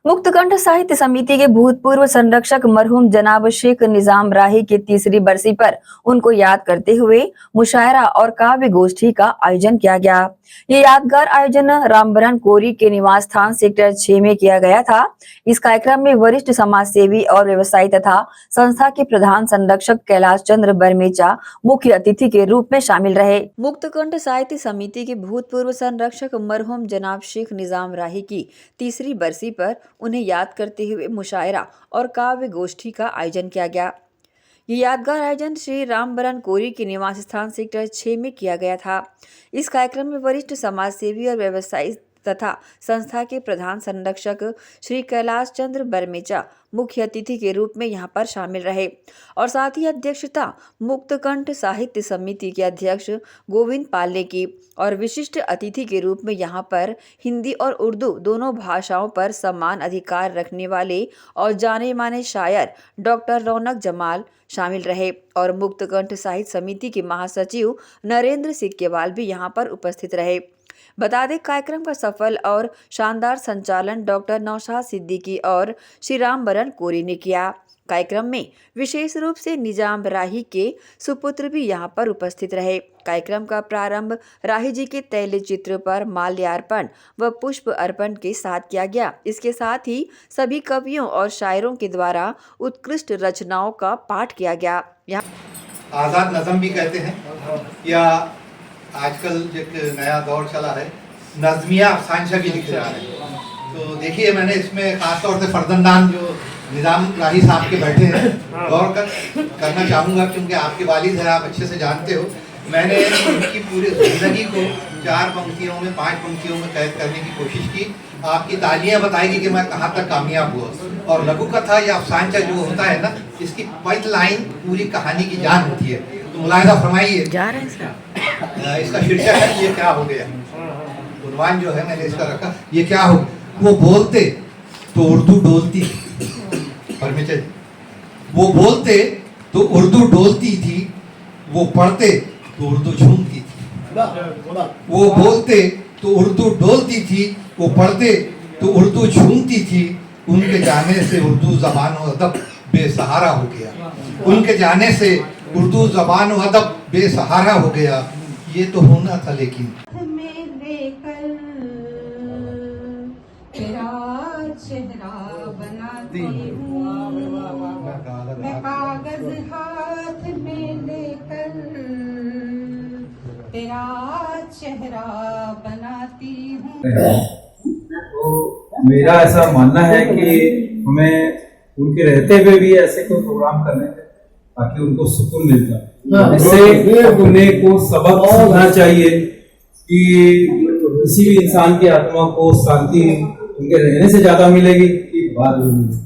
मुक्तकंठ साहित्य समिति के भूतपूर्व संरक्षक मरहूम जनाब शेख निजाम राही की 3री बरसी पर उनको याद करते हुए मुशायरा और काव्य गोष्ठी का आयोजन किया गया। ये यादगार आयोजन रामबरन कोरी के निवास स्थान सेक्टर 6 में किया गया था। इस कार्यक्रम में वरिष्ठ समाज सेवी और व्यवसायी तथा संस्था के प्रधान संरक्षक कैलाश चंद्र बरमेचा मुख्य अतिथि के रूप में शामिल रहे। मुक्तकंठ साहित्य समिति के भूतपूर्व संरक्षक मरहूम जनाब शेख निजाम राही की 3री बरसी पर उन्हें याद करते हुए मुशायरा और काव्य गोष्ठी का आयोजन किया गया। ये यादगार आयोजन श्री रामबरन कोरी के निवास स्थान सेक्टर 6 में किया गया था। इस कार्यक्रम में वरिष्ठ समाज सेवी और व्यवसायी तथा संस्था के प्रधान संरक्षक श्री कैलाश चंद्र बरमेचा मुख्य अतिथि के रूप में यहाँ पर शामिल रहे और साथ ही अध्यक्षता मुक्तकंठ साहित्य समिति के अध्यक्ष गोविंद पाल ने की और विशिष्ट अतिथि के रूप में यहाँ पर हिंदी और उर्दू दोनों भाषाओं पर समान अधिकार रखने वाले और जाने माने शायर डॉक्टर रौनक जमाल शामिल रहे और मुक्तकंठ साहित्य समिति के महासचिव नरेंद्र सिक्केवाल भी यहाँ पर उपस्थित रहे। बता दें, कार्यक्रम का सफल और शानदार संचालन डॉक्टर नौशाद सिद्दीकी और श्री रामबरन कोरी ने किया। कार्यक्रम में विशेष रूप से निजाम राही के सुपुत्र भी यहाँ पर उपस्थित रहे। कार्यक्रम का प्रारंभ राही जी के तैल चित्र पर माल्यार्पण व पुष्प अर्पण के साथ किया गया। इसके साथ ही सभी कवियों और शायरों के द्वारा उत्कृष्ट रचनाओं का पाठ किया गया। आज़ाद नज़म भी कहते हैं या आजकल एक नया दौर चला है, नज़मिया अफसानशा भी लिखे जा रहे हैं। तो देखिए, मैंने इसमें खासतौर से फर्जंदान जो निज़ाम राही साहब के बैठे हैं गौर करना चाहूँगा, क्योंकि आपके वालिद हैं, आप अच्छे से जानते हो। मैंने उनकी पूरी ज़िंदगी को 4 पंक्तियों में 5 पंक्तियों में कैद करने की कोशिश की। आपकी तालियां बताएगी कि मैं कहाँ तक कामयाब हुआ। और लघु कथा या अफसानचा जो होता है ना, इसकी पहली लाइन पूरी कहानी की जान होती है। तो मुलाहिजा फरमाइए, इसका शीर्षक है ये क्या हो गया। उन्वान जो है मैंने इसका रखा, ये क्या हो गया। वो बोलते तो उर्दू डोलती थी, वो बोलते तो उर्दू डोलती थी, वो पढ़ते तो उर्दू झूमती थी। वो बोलते तो उर्दू डोलती थी, वो पढ़ते तो उर्दू झूमती थी। उनके जाने से उर्दू ज़बान और अदब बेसहारा हो गया। उनके जाने से उर्दू ज़बान और अदब बेसहारा हो गया। ये तो होना था, लेकिन तेरा चेहरा बनाती हूँ मैं, कागज हाथ में लेकर तेरा चेहरा बनाती हूँ। तो मेरा ऐसा मानना है कि हमें उनके रहते हुए भी ऐसे कोई प्रोग्राम करने थे ताकि उनको सुकून मिलता। इससे उन्हें को सबक सीखना चाहिए कि किसी भी इंसान की आत्मा को शांति उनके रहने से ज्यादा मिलेगी कि बात मिलेगी।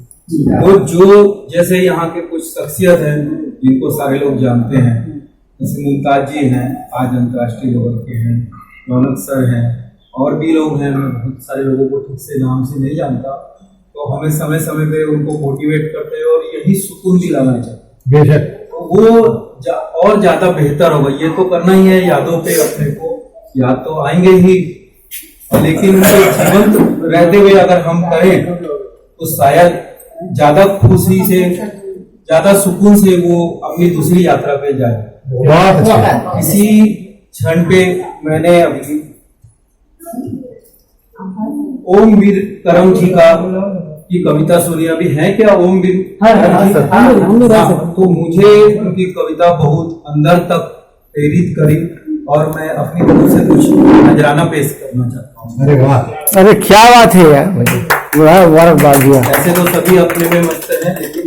तो जो जैसे यहाँ के कुछ शख्सियत हैं जिनको सारे लोग जानते हैं, जैसे मुमताज जी हैं, आज अंतर्राष्ट्रीय लेवल के हैं, रौनक सर हैं, और भी लोग हैं, मैं बहुत सारे लोगों को ठीक से नाम से नहीं जानता। तो हमें समय समय पे उनको मोटिवेट करते हैं और यही सुकून दिलाना चाहिए। बेशक वो और ज्यादा बेहतर होगा। ये तो करना ही है, यादों पे अपने को याद तो आएंगे ही, लेकिन जीवंत रहते हुए अगर हम करें तो शायद ज्यादा खुशी से, ज्यादा सुकून से वो अपनी दूसरी यात्रा पे जाए। इसी क्षण पे मैंने अभी ओम वीर करम जी की कविता सुनी। अभी है क्या ओम वीर? तो मुझे उनकी कविता बहुत अंदर तक प्रेरित करी और मैं अपनी तरफ से कुछ नजराना पेश करना चाहता हूँ। अरे वाह, अरे क्या बात है यार, मुबारकबाद दिया। ऐसे तो सभी अपने में मस्त हैं, लेकिन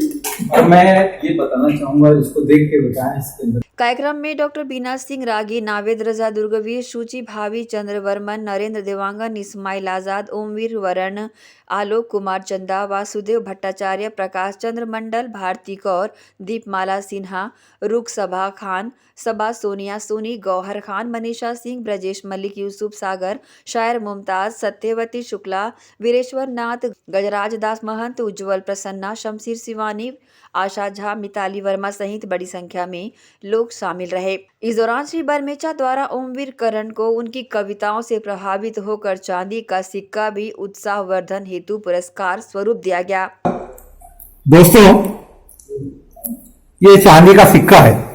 और मैं ये बताना चाहूँगा, इसको देख के बताएं इसके अंदर। कार्यक्रम में डॉक्टर बीना सिंह रागी, नावेद रजा दुर्गवीर, शुचि भावी, चंद्र वर्मन, नरेंद्र देवांगन, इस्माइल आजाद, ओमवीर वरण, आलोक कुमार चंदा, वासुदेव भट्टाचार्य, प्रकाश चंद्र मंडल, भारती कौर, दीपमाला सिन्हा, रुख सभा खान, सबा सोनिया सोनी, गौहर खान, मनीषा सिंह, ब्रजेश मलिक, यूसुफ सागर, शायर मुमताज, सत्यवती शुक्ला, वीरेश्वर नाथ, गजराज दास महंत, उज्जवल प्रसन्ना, शमशीर सिवानी, आशा झा, मिताली वर्मा सहित बड़ी संख्या में लोग शामिल रहे। इस दौरान श्री बरमेचा द्वारा ओमवीर करण को उनकी कविताओं से प्रभावित होकर चांदी का सिक्का भी उत्साहवर्धन हेतु पुरस्कार स्वरूप दिया गया। दोस्तों, ये चांदी का सिक्का है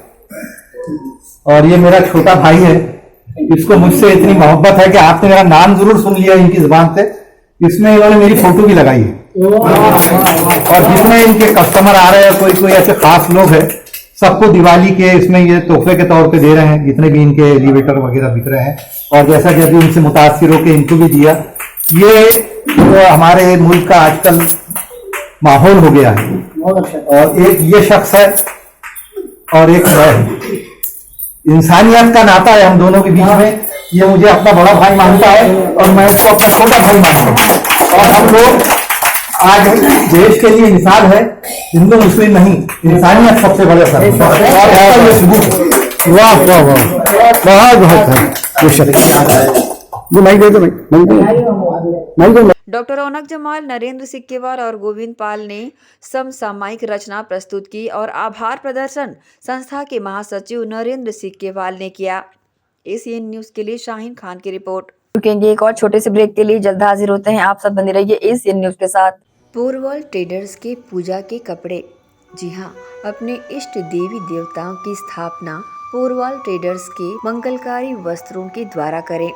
और ये मेरा छोटा भाई है। इसको मुझसे इतनी मोहब्बत है कि आपने मेरा नाम जरूर सुन लिया इनकी जुबान से। इसमें इन्होंने मेरी फोटो भी लगाई है और जितने इनके कस्टमर आ रहे हैं, कोई कोई ऐसे खास लोग हैं, सबको दिवाली के इसमें ये तोहफे के तौर पे दे रहे हैं, जितने भी इनके एलिवेटर वगैरह बिक रहे हैं। और जैसा कि अभी उनसे मुतासिर होकर इनको भी दिया। ये तो हमारे मुल्क का आजकल माहौल हो गया है और एक ये शख्स है और एक मैं, इंसानियत का नाता है हम दोनों के बीच में। ये मुझे अपना बड़ा भाई मानता है और मैं इसको अपना छोटा भाई मानता हूँ। और हम लोग आज देश के लिए मिसाल है, हिंदू मुस्लिम नहीं, इंसानियत सबसे बड़े असर है। वाह वाह वाह, बहुत है। डॉक्टर रौनक जमाल, नरेंद्र सिक्केवाल और गोविंद पाल ने समसामयिक रचना प्रस्तुत की और आभार प्रदर्शन संस्था के महासचिव नरेंद्र सिक्केवाल ने किया। एसीएन न्यूज के लिए शाहीन खान की रिपोर्ट। रुकेंगे एक और छोटे से ब्रेक के लिए, जल्द हाजिर होते हैं। आप सब बने रहिए एसीएन न्यूज के साथ। पोरवाल ट्रेडर्स के पूजा के कपड़े, जी हाँ, अपने इष्ट देवी देवताओं की स्थापना पोरवाल ट्रेडर्स के मंगलकारी वस्त्रों के द्वारा करें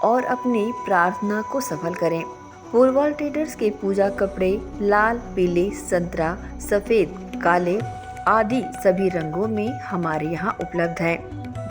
और अपनी प्रार्थना को सफल करें। पोरवाल ट्रेडर्स के पूजा कपड़े लाल, पीले, संतरा, सफेद, काले आदि सभी रंगों में हमारे यहाँ उपलब्ध है।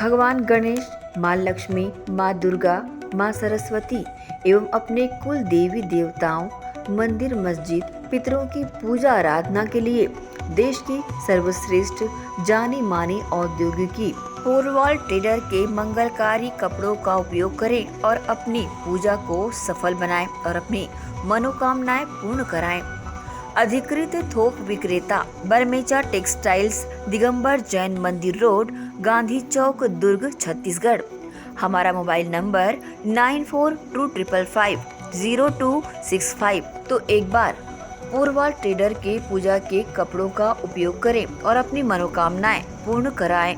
भगवान गणेश, माँ लक्ष्मी, माँ दुर्गा, माँ सरस्वती एवं अपने कुल देवी देवताओं, मंदिर, मस्जिद, पितरों की पूजा आराधना के लिए देश की सर्वश्रेष्ठ जानी मानी औद्योगिकी पोरवाल ट्रेडर के मंगलकारी कपड़ों का उपयोग करें और अपनी पूजा को सफल बनाएं और अपनी मनोकामनाएं पूर्ण कराएं। अधिकृत थोक विक्रेता बरमेचा टेक्सटाइल्स, दिगंबर जैन मंदिर रोड, गांधी चौक, दुर्ग, छत्तीसगढ़। हमारा मोबाइल नंबर 9425550265। तो एक बार पोरवाल ट्रेडर के पूजा के कपड़ों का उपयोग करें और अपनी मनोकामनाएं पूर्ण कराएं।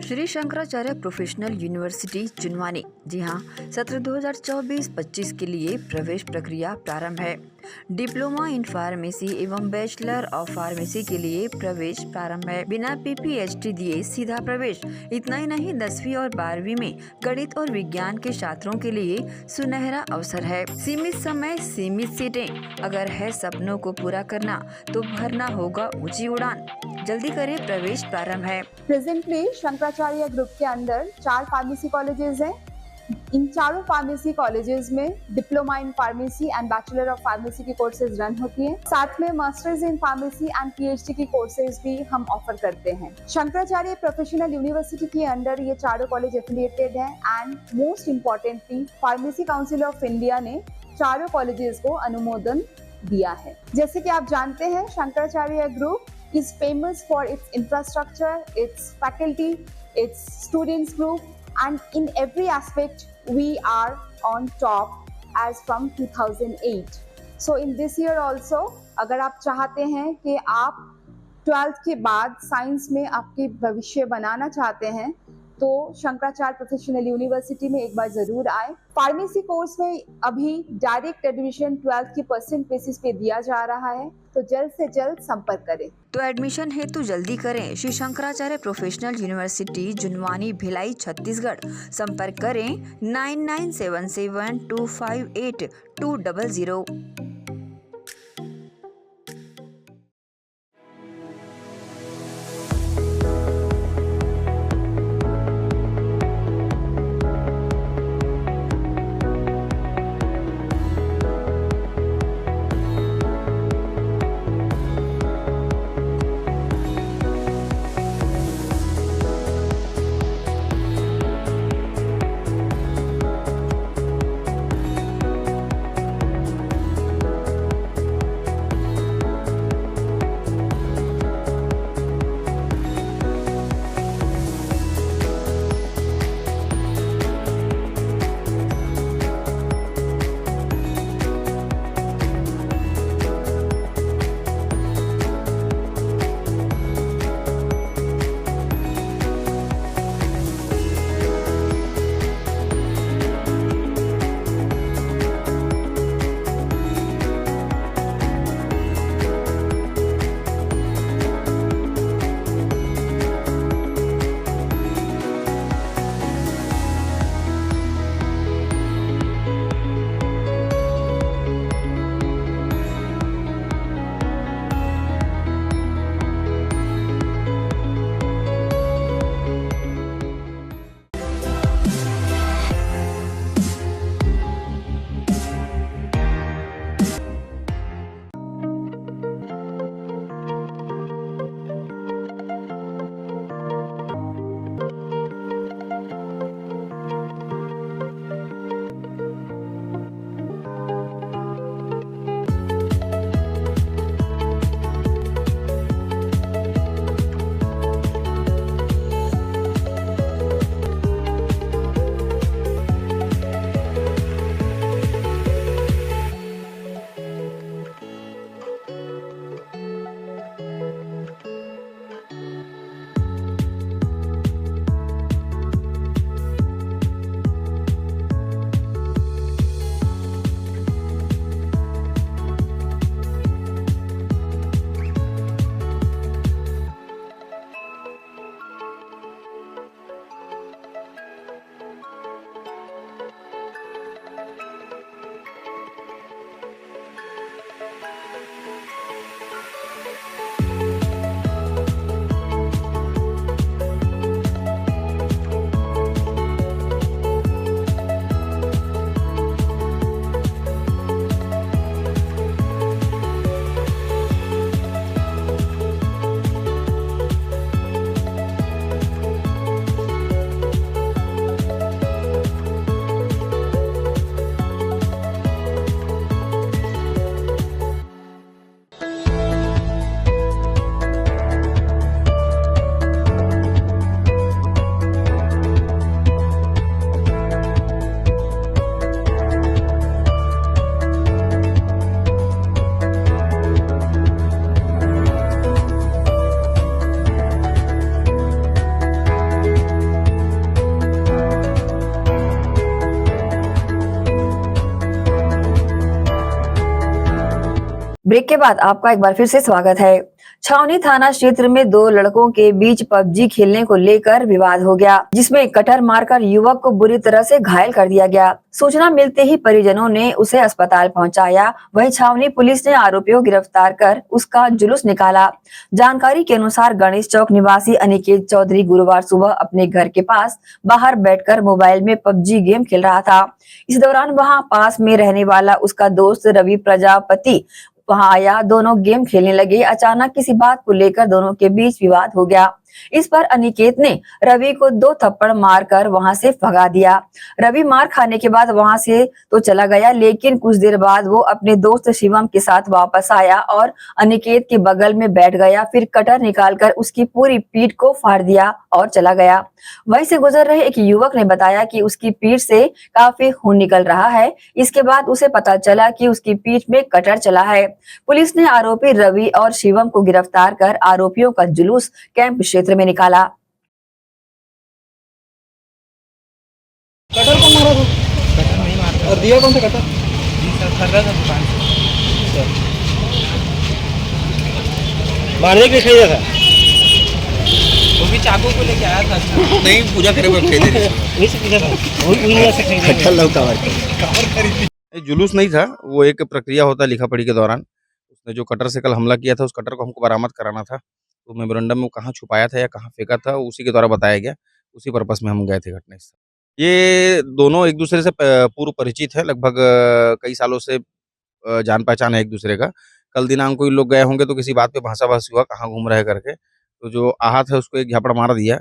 श्री शंकराचार्य प्रोफेशनल यूनिवर्सिटी जुनवानी, जी हाँ, सत्र 2024-25 के लिए प्रवेश प्रक्रिया प्रारंभ है। डिप्लोमा इन फार्मेसी एवं बैचलर ऑफ फार्मेसी के लिए प्रवेश प्रारंभ है। बिना PPHD दिए सीधा प्रवेश। इतना ही नहीं, 10वीं और 12वीं में गणित और विज्ञान के छात्रों के लिए सुनहरा अवसर है। सीमित समय, सीमित सीटें। अगर है सपनों को पूरा करना तो भरना होगा ऊंची उड़ान। जल्दी करें, प्रवेश प्रारंभ है। प्रेजेंटली शंकराचार्य ग्रुप के अंदर 4 फार्मेसी कॉलेजेस हैं। इन चारों फार्मेसी कॉलेजेस में diploma in pharmacy and bachelor of pharmacy की कोर्सेज रन होती हैं। साथ में masters in pharmacy and PhD की कोर्सेज भी हम ऑफर करते हैं। शंकराचार्य प्रोफेशनल यूनिवर्सिटी के अंडर ये चारों कॉलेज एफिलिएटेड हैं and most importantly pharmacy council of India ने चारों कॉलेजेस को अनुमोदन दिया है। जैसे कि आप जानते हैं, Shankaracharya group is famous for its infrastructure, its faculty, its students group, and in every aspect we are on top as from 2008. So in this year also, अगर आप चाहते हैं कि आप 12th के बाद साइंस में आपके भविष्य बनाना चाहते हैं तो शंकराचार्य प्रोफेशनल यूनिवर्सिटी में एक बार जरूर आए। फार्मेसी कोर्स में अभी डायरेक्ट एडमिशन 12th की परसेंट बेसिस पे दिया जा रहा है, तो जल्द से जल्द संपर्क करें। तो एडमिशन हेतु जल्दी करें। Shri Shankaracharya professional university Junwani, Bhilai, Chhattisgarh. संपर्क करें 9977258200। ब्रेक के बाद आपका एक बार फिर से स्वागत है। छावनी थाना क्षेत्र में दो लड़कों के बीच पबजी खेलने को लेकर विवाद हो गया, जिसमें कटर मारकर युवक को बुरी तरह से घायल कर दिया गया। सूचना मिलते ही परिजनों ने उसे अस्पताल पहुंचाया। वहीं छावनी पुलिस ने आरोपियों को गिरफ्तार कर उसका जुलूस निकाला। जानकारी के अनुसार गणेश चौक निवासी अनिकेत चौधरी गुरुवार सुबह अपने घर के पास बाहर बैठकर मोबाइल में पबजी गेम खेल रहा था। इस दौरान वहां पास में रहने वाला उसका दोस्त रवि प्रजापति वहां आया। दोनों गेम खेलने लगे। अचानक किसी बात को लेकर दोनों के बीच विवाद हो गया। इस पर अनिकेत ने रवि को 2 थप्पड़ मारकर वहां से भगा दिया। रवि मार खाने के बाद वहां से तो चला गया, लेकिन कुछ देर बाद वो अपने दोस्त शिवम के साथ वापस आया और अनिकेत के बगल में बैठ गया। फिर कटर निकालकर उसकी पूरी पीठ को फाड़ दिया और चला गया। वहीं से गुजर रहे एक युवक ने बताया कि उसकी पीठ से काफी खून निकल रहा है। इसके बाद उसे पता चला कि उसकी पीठ में कटर चला है। पुलिस ने आरोपी रवि और शिवम को गिरफ्तार कर आरोपियों का जुलूस कैंप क्षेत्र में निकाला। कटर कौन मारा? कटर नहीं मारा। और दिया कौन सा कटर? जी सर, खरीदा था दुकान से। मारने के लिए खरीदा था? वो भी चाकू को लेके आया था। नहीं, पूजा करे पर खरीदे। वही से खरीदा था। वही नहीं से खरीदा। कटर लौका ये जुलूस नहीं था, वो एक प्रक्रिया होता है लिखा पढ़ी के दौरान। उसने जो कटर से कल हमला किया था, उस कटर को हमको बरामद कराना था। तो मेमोरेंडम में वो कहाँ छुपाया था या कहाँ फेंका था, उसी के द्वारा बताया गया। उसी पर्पस में हम गए थे घटनास्थल। ये दोनों एक दूसरे से पूर्व परिचित है, लगभग कई सालों से जान पहचान है एक दूसरे का। कल दिनांक कोई लोग गए होंगे तो किसी बात पे भाषाभाषी हुआ, कहाँ घूम रहे करके, तो जो आहत है उसको एक झापड़ मार दिया।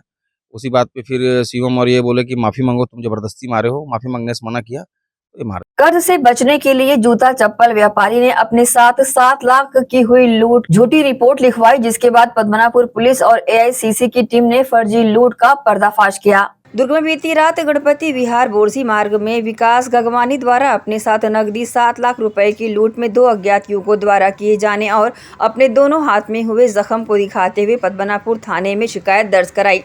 उसी बात पे फिर शिवम और ये बोले कि माफी मांगो, तुम जबरदस्ती मारे हो। माफी मांगने से मना किया तो ये मार। कर्ज से बचने के लिए जूता चप्पल व्यापारी ने अपने साथ 7 लाख की हुई लूट झूठी रिपोर्ट लिखवाई, जिसके बाद पद्मनापुर पुलिस और AICC की टीम ने फर्जी लूट का पर्दाफाश किया। दुर्ग में बीती रात गणपति विहार बोरसी मार्ग में विकास गगवानी द्वारा अपने साथ नकदी 7 लाख रुपए की लूट में 2 अज्ञात युवकों द्वारा किए जाने और अपने दोनों हाथ में हुए जख्म को दिखाते हुए पद्मनापुर थाने में शिकायत दर्ज कराई।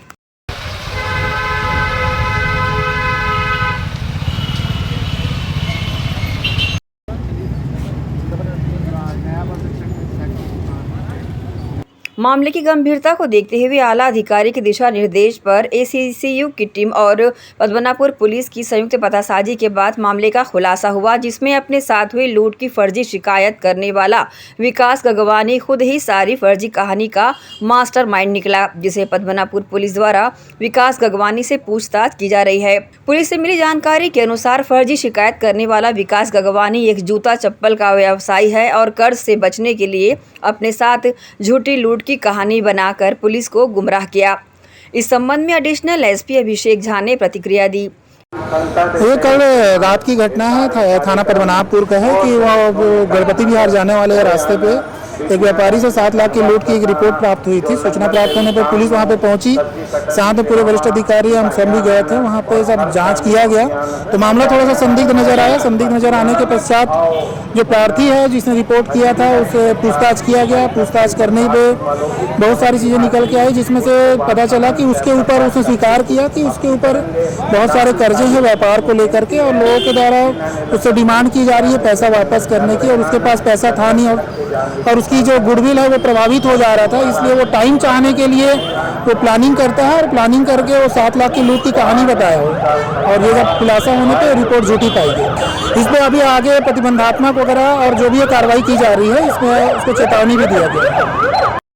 मामले की गंभीरता को देखते हुए आला अधिकारी के दिशा निर्देश पर ACCU की टीम और पद्मनापुर पुलिस की संयुक्त पतासाजी के बाद मामले का खुलासा हुआ, जिसमें अपने साथ हुई लूट की फर्जी शिकायत करने वाला विकास गगवानी खुद ही सारी फर्जी कहानी का मास्टरमाइंड निकला, जिसे पद्मनापुर पुलिस द्वारा विकास गगवानी से पूछताछ की जा रही है। पुलिस से मिली जानकारी के अनुसार फर्जी शिकायत करने वाला विकास गगवानी एक जूता चप्पल का व्यवसायी है और कर्ज से बचने के लिए अपने साथ झूठी लूट की कहानी बनाकर पुलिस को गुमराह किया। इस संबंध में एडिशनल SP अभिषेक झा ने प्रतिक्रिया दी। ये कल रात की घटना है, थाना पद्मनाभपुर का है कि वो गणपति विहार जाने वाले रास्ते पे एक व्यापारी से 7 लाख की लूट की एक रिपोर्ट प्राप्त हुई थी। सूचना प्राप्त होने पर पुलिस वहां पे पहुंची, साथ में पूरे वरिष्ठ अधिकारी हम सब भी गए थे। वहां पे सब जांच किया गया तो मामला थोड़ा सा संदिग्ध नजर आया। संदिग्ध नजर आने के पश्चात जो प्रार्थी है जिसने रिपोर्ट किया था उसे पूछताछ किया गया। पूछताछ करने पे बहुत सारी चीज़ें निकल के आई, जिसमें से पता चला कि उसके ऊपर उसने स्वीकार किया कि उसके ऊपर बहुत सारे कर्जे हैं व्यापार को लेकर के और लोगों के द्वारा उससे डिमांड की जा रही है पैसा वापस करने की, और उसके पास पैसा था नहीं और उसकी जो गुडविल है वो प्रभावित हो जा रहा था। इसलिए वो टाइम चाहने के लिए वो प्लानिंग करता है और प्लानिंग करके वो 7 लाख की लूट की कहानी बताया हो, और ये जब खुलासा होने पे रिपोर्ट झूठी पाई गई। इस पर अभी आगे प्रतिबंधात्मक वगैरह और जो भी कार्रवाई की जा रही है इसमें उसको चेतावनी भी दिया गया।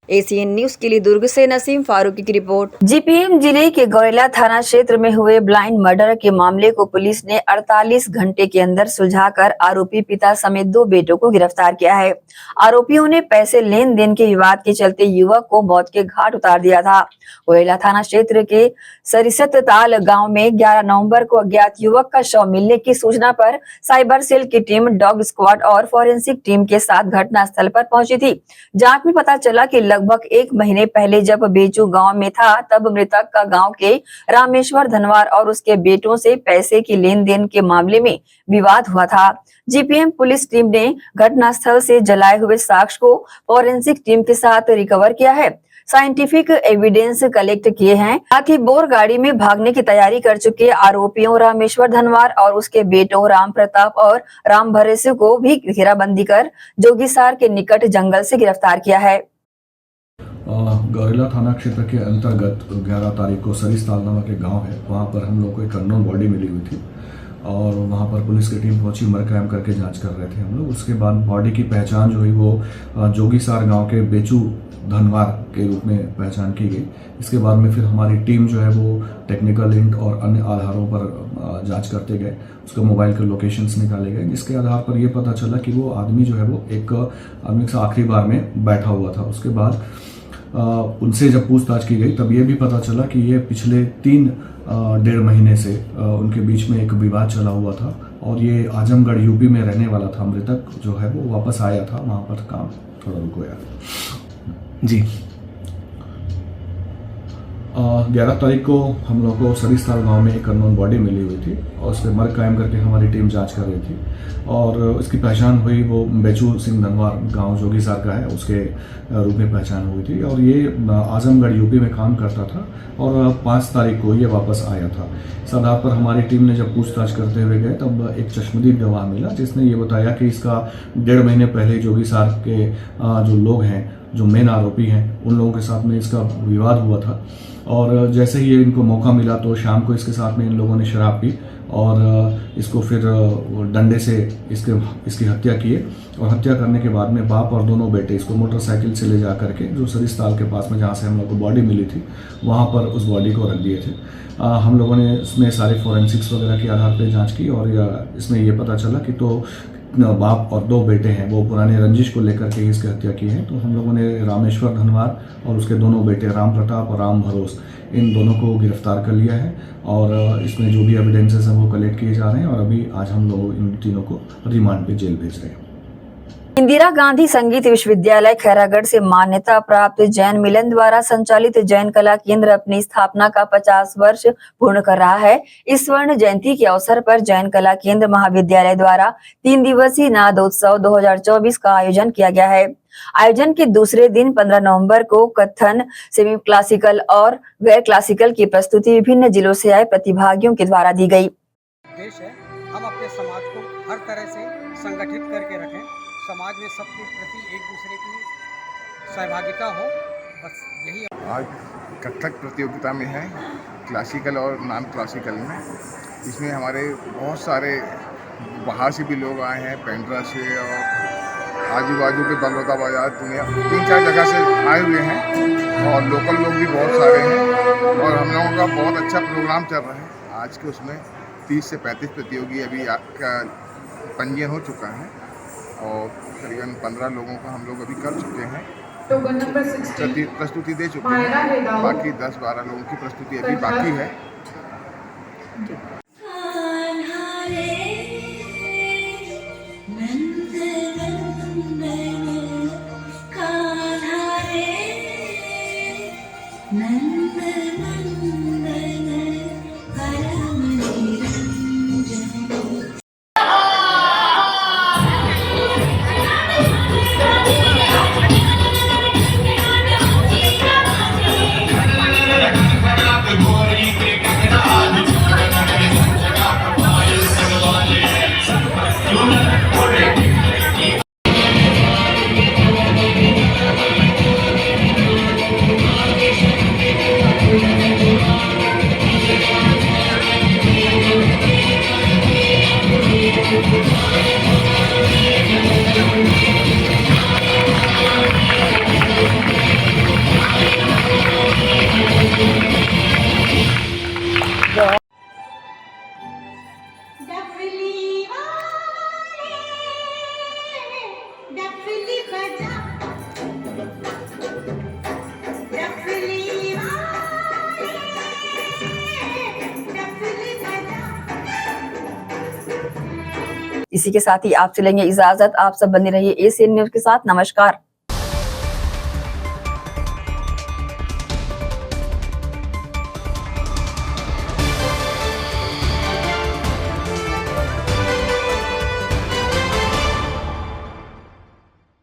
ACN न्यूज के लिए दुर्ग से नसीम फारूकी की रिपोर्ट। GPM जिले के गौरेला थाना क्षेत्र में हुए ब्लाइंड मर्डर के मामले को पुलिस ने 48 घंटे के अंदर सुलझाकर आरोपी पिता समेत 2 बेटों को गिरफ्तार किया है। आरोपियों ने पैसे लेन देन के विवाद के चलते युवक को मौत के घाट उतार दिया था। गौरेला थाना क्षेत्र के सरिसत ताल गाँव में 11 नवम्बर को अज्ञात युवक का शव मिलने की सूचना पर साइबर सेल की टीम, डॉग स्क्वाड और फॉरेंसिक टीम के साथ घटनास्थल पर पहुंची थी। जांच में पता चला कि लगभग 1 महीने पहले जब बेचू गांव में था तब मृतक का गांव के रामेश्वर धनवार और उसके बेटों से पैसे की लेन देन के मामले में विवाद हुआ था। GPM पुलिस टीम ने घटनास्थल से जलाए हुए साक्ष्य को फॉरेंसिक टीम के साथ रिकवर किया है। साइंटिफिक एविडेंस कलेक्ट किए हैं। साथ ही बोर गाड़ी में भागने की तैयारी कर चुके आरोपियों रामेश्वर धनवार और उसके बेटों राम प्रताप और राम भरेसु को भी घेराबंदी कर जोगीसार के निकट जंगल से गिरफ्तार किया है। गौरेला थाना क्षेत्र के अंतर्गत 11 तारीख को सरिस तालनामा के गांव है, वहां पर हम लोग को एक अननोन बॉडी मिली हुई थी और वहां पर पुलिस की टीम पहुंची, मरकाम करके जांच कर रहे थे हम लोग। उसके बाद बॉडी की पहचान जो हुई वो जोगीसार गांव के बेचू धनवार के रूप में पहचान की गई। इसके बाद में फिर हमारी टीम जो है वो टेक्निकल लिंक और अन्य आधारों पर जांच करते गए, उसका मोबाइल के लोकेशंस निकाले गए, जिसके आधार पर ये पता चला कि वो आदमी जो है वो एक आदमी से आखिरी बार में बैठा हुआ था। उसके बाद उनसे जब पूछताछ की गई तब ये भी पता चला कि ये पिछले 3-1.5 महीने से उनके बीच में एक विवाद चला हुआ था और ये आजमगढ़ यूपी में रहने वाला था। मृतक जो है वो वापस आया था, वहाँ पर काम थोड़ा रुक गया जी। 11 तारीख को हम लोग को सरिस्ताल गांव में एक अननोन बॉडी मिली हुई थी और उस पर मर्ग कायम करके हमारी टीम जांच कर रही थी और इसकी पहचान हुई वो बेचू सिंह धनवार गांव जोगीसार का है, उसके रूप में पहचान हुई थी और ये आजमगढ़ यूपी में काम करता था और 5 तारीख को ये वापस आया था। इस आधार पर हमारी टीम ने जब पूछताछ करते हुए गए तब एक चश्मदीद गवाह मिला जिसने ये बताया कि इसका 1.5 महीने पहले जोगीसार के जो लोग हैं, जो मेन आरोपी हैं, उन लोगों के साथ में इसका विवाद हुआ था और जैसे ही इनको मौका मिला तो शाम को इसके साथ में इन लोगों ने शराब पी और इसको फिर डंडे से इसकी हत्या किए और हत्या करने के बाद में बाप और दोनों बेटे इसको मोटरसाइकिल से ले जा करके जो सरिस्ताल के पास में जहाँ से हम लोग को बॉडी मिली थी वहाँ पर उस बॉडी को रख दिए थे। हम लोगों ने इसमें सारे फोरेंसिक्स वगैरह के आधार पर जाँच की और इसमें ये पता चला कि तो बाप और 2 बेटे हैं वो पुराने रंजिश को लेकर के इसकी हत्या की है। तो हम लोगों ने रामेश्वर धनवार और उसके दोनों बेटे राम प्रताप और राम भरोस, इन दोनों को गिरफ्तार कर लिया है और इसमें जो भी एविडेंसेस हैं वो कलेक्ट किए जा रहे हैं और अभी आज हम लोग इन तीनों को रिमांड पे जेल भेज रहे हैं। इंदिरा गांधी संगीत विश्वविद्यालय खैरागढ़ से मान्यता प्राप्त जैन मिलन द्वारा संचालित जैन कला केंद्र अपनी स्थापना का 50 वर्ष पूर्ण कर रहा है। इस स्वर्ण जयंती के अवसर पर जैन कला केंद्र महाविद्यालय द्वारा 3 दिवसीय नादोत्सव 2024 का आयोजन किया गया है। आयोजन के दूसरे दिन 15 नवंबर को कथन, सेमी क्लासिकल और गैर क्लासिकल की प्रस्तुति विभिन्न जिलों से आए प्रतिभागियों के द्वारा दी गई। देश है हम अपने समाज को हर तरह से संगठित करके रखें, समाज में सबके प्रति एक दूसरे की सहभागिता हो, बस यही। आज कथक प्रतियोगिता में है, क्लासिकल और नॉन क्लासिकल में। इसमें हमारे बहुत सारे बाहर से भी लोग आए हैं, पेंड्रा से और आजू बाजू के बलौदा बाजार, दुनिया 3-4 जगह से आए हुए हैं और लोकल लोग भी बहुत सारे हैं और हम लोगों का बहुत अच्छा प्रोग्राम चल रहा है। आज के उसमें 30 से 35 प्रतियोगी अभी का पंजीयन हो चुका है और करीबन 15 लोगों का हम लोग अभी कर चुके हैं, प्रस्तुति दे चुके हैं। बाकी 10-12 लोगों की प्रस्तुति अभी बाकी है। इसी के साथ ही आपसे लेंगे इजाजत। आप सब बने रहिए एशियन न्यूज के साथ। नमस्कार।